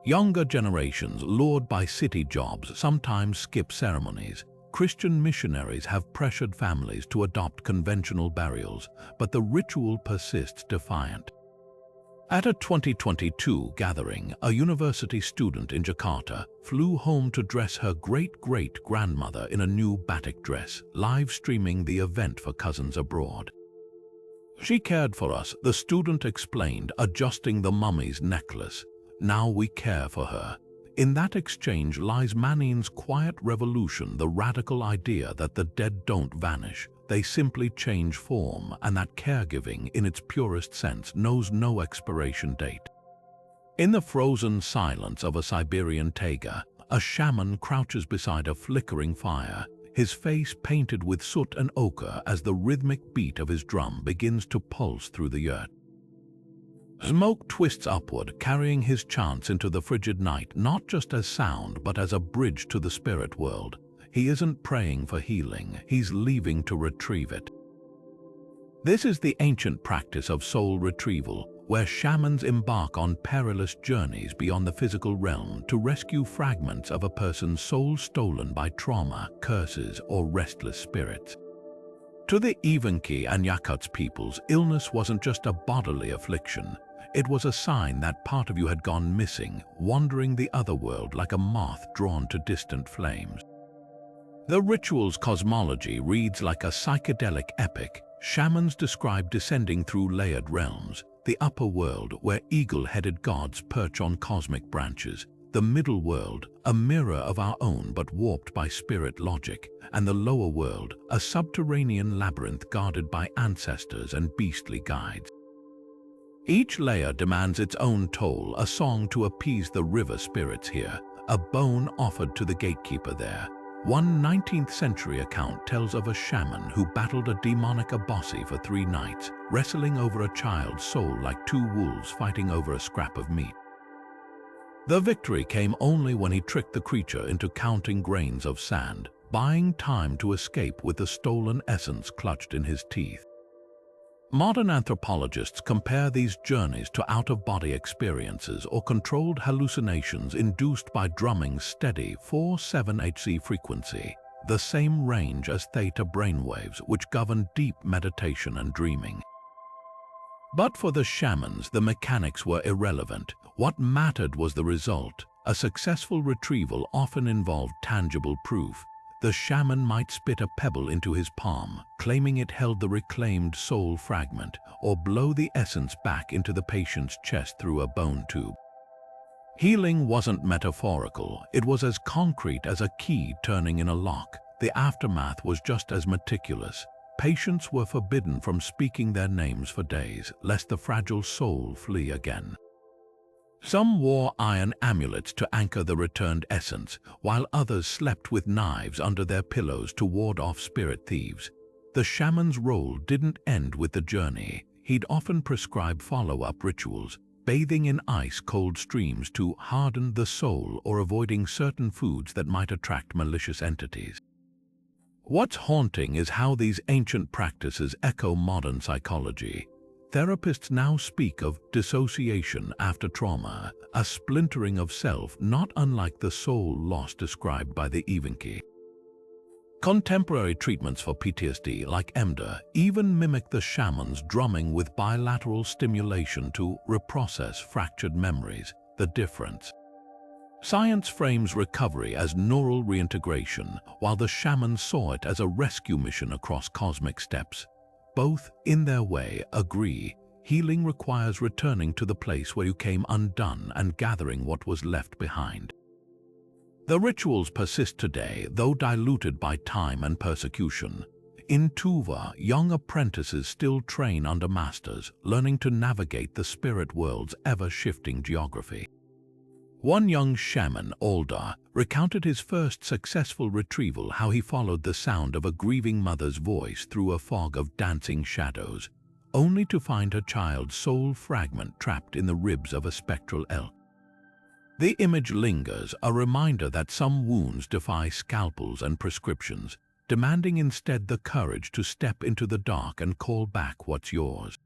Younger generations, lured by city jobs, sometimes skip ceremonies. Christian missionaries have pressured families to adopt conventional burials, but the ritual persists defiant. At a 2022 gathering, a university student in Jakarta flew home to dress her great-great-grandmother in a new batik dress, live-streaming the event for cousins abroad. "She cared for us," the student explained, adjusting the mummy's necklace. "Now we care for her." In that exchange lies Mayan's quiet revolution, the radical idea that the dead don't vanish, they simply change form, and that caregiving, in its purest sense, knows no expiration date. In the frozen silence of a Siberian taiga, a shaman crouches beside a flickering fire, his face painted with soot and ochre as the rhythmic beat of his drum begins to pulse through the earth. Smoke twists upward, carrying his chants into the frigid night, not just as sound, but as a bridge to the spirit world. He isn't praying for healing, he's leaving to retrieve it. This is the ancient practice of soul retrieval, where shamans embark on perilous journeys beyond the physical realm to rescue fragments of a person's soul stolen by trauma, curses, or restless spirits. To the Evenki and Yakuts peoples, illness wasn't just a bodily affliction. It was a sign that part of you had gone missing, wandering the other world like a moth drawn to distant flames. The ritual's cosmology reads like a psychedelic epic. Shamans describe descending through layered realms, the upper world where eagle-headed gods perch on cosmic branches, the middle world, a mirror of our own but warped by spirit logic, and the lower world, a subterranean labyrinth guarded by ancestors and beastly guides. Each layer demands its own toll, a song to appease the river spirits here, a bone offered to the gatekeeper there. One 19th century account tells of a shaman who battled a demonic abossi for 3 nights, wrestling over a child's soul like 2 wolves fighting over a scrap of meat. The victory came only when he tricked the creature into counting grains of sand, buying time to escape with the stolen essence clutched in his teeth. Modern anthropologists compare these journeys to out-of-body experiences or controlled hallucinations induced by drumming's steady 4/7 Hz frequency, the same range as theta brainwaves which govern deep meditation and dreaming. But for the shamans, the mechanics were irrelevant. What mattered was the result. A successful retrieval often involved tangible proof. The shaman might spit a pebble into his palm, claiming it held the reclaimed soul fragment, or blow the essence back into the patient's chest through a bone tube. Healing wasn't metaphorical. It was as concrete as a key turning in a lock. The aftermath was just as meticulous. Patients were forbidden from speaking their names for days, lest the fragile soul flee again. Some wore iron amulets to anchor the returned essence, while others slept with knives under their pillows to ward off spirit thieves. The shaman's role didn't end with the journey. He'd often prescribe follow-up rituals, bathing in ice-cold streams to harden the soul or avoiding certain foods that might attract malicious entities. What's haunting is how these ancient practices echo modern psychology. Therapists now speak of dissociation after trauma, a splintering of self not unlike the soul loss described by the Evenki. Contemporary treatments for PTSD, like EMDR, even mimic the shaman's drumming with bilateral stimulation to reprocess fractured memories. The difference? Science frames recovery as neural reintegration, while the shaman saw it as a rescue mission across cosmic steps. Both, in their way, agree. Healing requires returning to the place where you came undone and gathering what was left behind. The rituals persist today, though diluted by time and persecution. In Tuva, young apprentices still train under masters, learning to navigate the spirit world's ever-shifting geography. One young shaman, Aldar, recounted his first successful retrieval, how he followed the sound of a grieving mother's voice through a fog of dancing shadows, only to find her child's soul fragment trapped in the ribs of a spectral elk. The image lingers, a reminder that some wounds defy scalpels and prescriptions, demanding instead the courage to step into the dark and call back what's yours.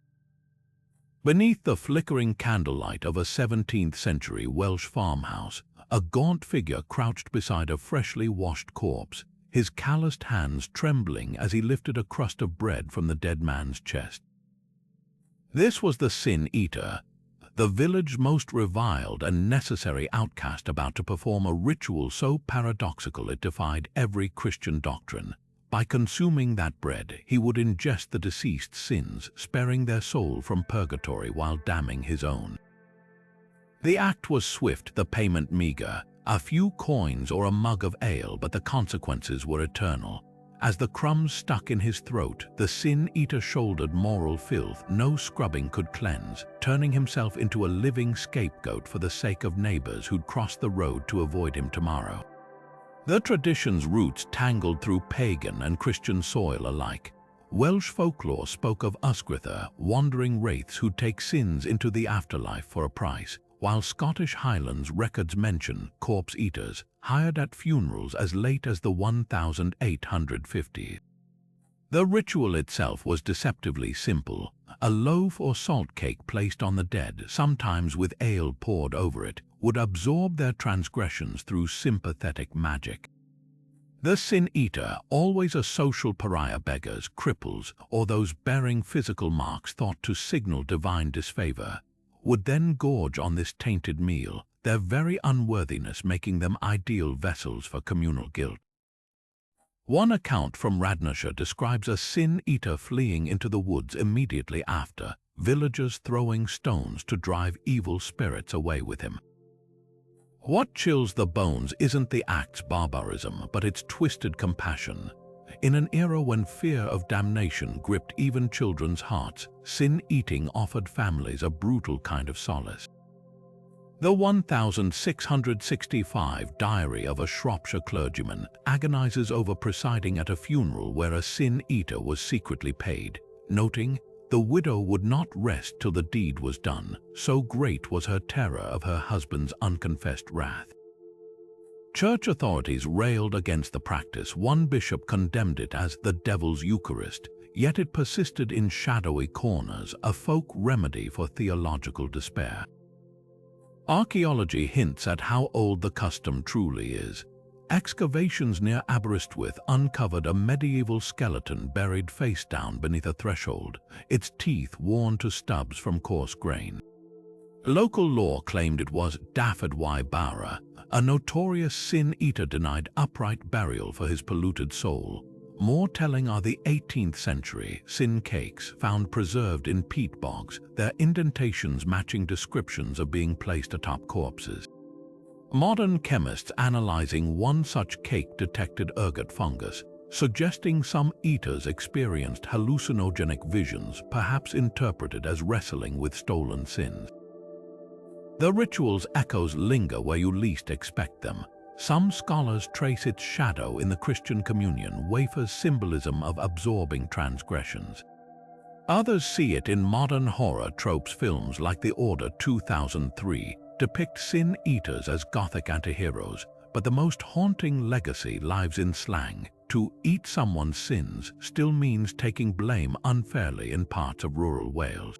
Beneath the flickering candlelight of a 17th-century Welsh farmhouse, a gaunt figure crouched beside a freshly washed corpse, his calloused hands trembling as he lifted a crust of bread from the dead man's chest. This was the Sin Eater, the village's most reviled and necessary outcast, about to perform a ritual so paradoxical it defied every Christian doctrine. By consuming that bread, he would ingest the deceased's sins, sparing their soul from purgatory while damning his own. The act was swift, the payment meager, a few coins or a mug of ale, but the consequences were eternal. As the crumbs stuck in his throat, the sin-eater shouldered moral filth no scrubbing could cleanse, turning himself into a living scapegoat for the sake of neighbors who'd cross the road to avoid him tomorrow. The tradition's roots tangled through pagan and Christian soil alike. Welsh folklore spoke of Ysgrythyr, wandering wraiths who'd take sins into the afterlife for a price, while Scottish Highlands records mention corpse eaters, hired at funerals as late as the 1850s. The ritual itself was deceptively simple. A loaf or salt cake placed on the dead, sometimes with ale poured over it, would absorb their transgressions through sympathetic magic. The sin-eater, always a social pariah, beggars, cripples, or those bearing physical marks thought to signal divine disfavor, would then gorge on this tainted meal, their very unworthiness making them ideal vessels for communal guilt. One account from Radnorshire describes a sin-eater fleeing into the woods immediately after, villagers throwing stones to drive evil spirits away with him. What chills the bones isn't the act's barbarism, but its twisted compassion. In an era when fear of damnation gripped even children's hearts, sin-eating offered families a brutal kind of solace. The 1665 Diary of a Shropshire clergyman agonizes over presiding at a funeral where a sin-eater was secretly paid, noting, "The widow would not rest till the deed was done, so great was her terror of her husband's unconfessed wrath." Church authorities railed against the practice. One bishop condemned it as the devil's Eucharist, yet it persisted in shadowy corners, a folk remedy for theological despair. Archaeology hints at how old the custom truly is. Excavations near Aberystwyth uncovered a medieval skeleton buried face down beneath a threshold, its teeth worn to stubs from coarse grain. Local lore claimed it was Dafydd y Bara, a notorious sin-eater denied upright burial for his polluted soul. More telling are the 18th century sin cakes found preserved in peat bogs, their indentations matching descriptions of being placed atop corpses. Modern chemists analyzing one such cake detected ergot fungus, suggesting some eaters experienced hallucinogenic visions, perhaps interpreted as wrestling with stolen sins. The ritual's echoes linger where you least expect them. Some scholars trace its shadow in the Christian communion wafer's symbolism of absorbing transgressions. Others see it in modern horror tropes. Films like The Order 2003 depict sin-eaters as gothic antiheroes, but the most haunting legacy lies in slang. To eat someone's sins still means taking blame unfairly in parts of rural Wales.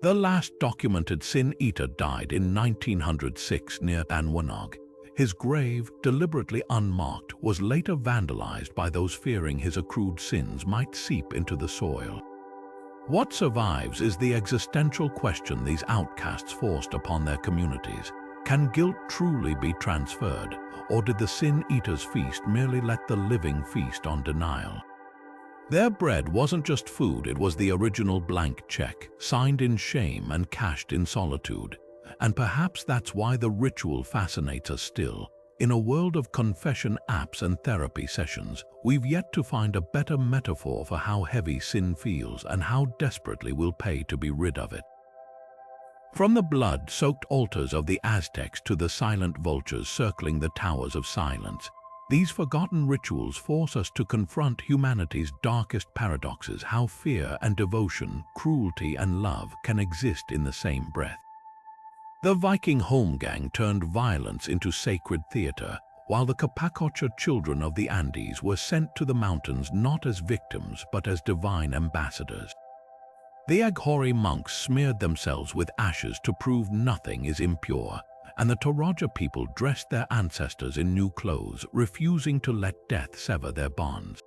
The last documented sin-eater died in 1906 near Anwanog. His grave, deliberately unmarked, was later vandalized by those fearing his accrued sins might seep into the soil. What survives is the existential question these outcasts forced upon their communities. Can guilt truly be transferred, or did the sin-eater's feast merely let the living feast on denial? Their bread wasn't just food, it was the original blank check, signed in shame and cashed in solitude. And perhaps that's why the ritual fascinates us still. In a world of confession apps and therapy sessions, we've yet to find a better metaphor for how heavy sin feels and how desperately we'll pay to be rid of it. From the blood-soaked altars of the Aztecs to the silent vultures circling the towers of silence, these forgotten rituals force us to confront humanity's darkest paradoxes: how fear and devotion, cruelty and love can exist in the same breath. The Viking holmgang turned violence into sacred theater, while the Capacocha children of the Andes were sent to the mountains not as victims but as divine ambassadors. The Aghori monks smeared themselves with ashes to prove nothing is impure, and the Toraja people dressed their ancestors in new clothes, refusing to let death sever their bonds.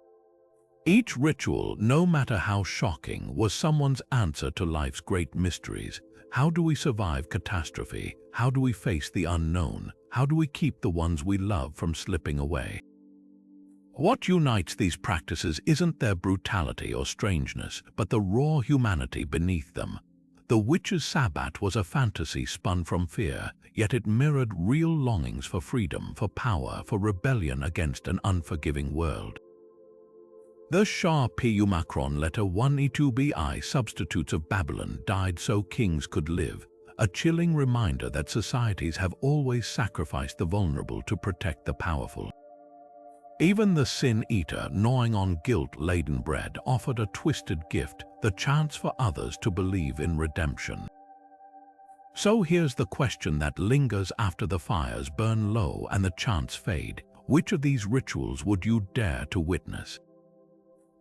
Each ritual, no matter how shocking, was someone's answer to life's great mysteries. How do we survive catastrophe? How do we face the unknown? How do we keep the ones we love from slipping away? What unites these practices isn't their brutality or strangeness, but the raw humanity beneath them. The witch's sabbat was a fantasy spun from fear, yet it mirrored real longings for freedom, for power, for rebellion against an unforgiving world. The Shah Pu letter 1E2bi substitutes of Babylon died so kings could live, a chilling reminder that societies have always sacrificed the vulnerable to protect the powerful. Even the sin-eater, gnawing on guilt-laden bread, offered a twisted gift, the chance for others to believe in redemption. So here's the question that lingers after the fires burn low and the chants fade. Which of these rituals would you dare to witness?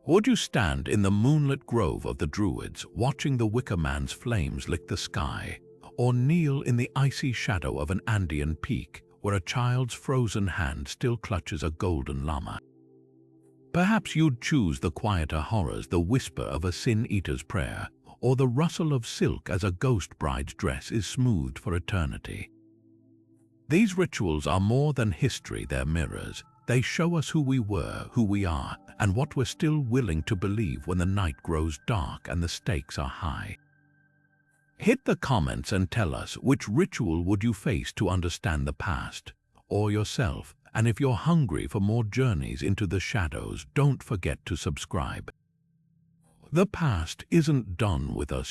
Would you stand in the moonlit grove of the Druids, watching the Wicker Man's flames lick the sky, or kneel in the icy shadow of an Andean peak, where a child's frozen hand still clutches a golden llama? Perhaps you'd choose the quieter horrors, the whisper of a sin-eater's prayer, or the rustle of silk as a ghost bride's dress is smoothed for eternity. These rituals are more than history, they're mirrors. They show us who we were, who we are, and what we're still willing to believe when the night grows dark and the stakes are high. Hit the comments and tell us, which ritual would you face to understand the past or yourself? And if you're hungry for more journeys into the shadows, don't forget to subscribe. The past isn't done with us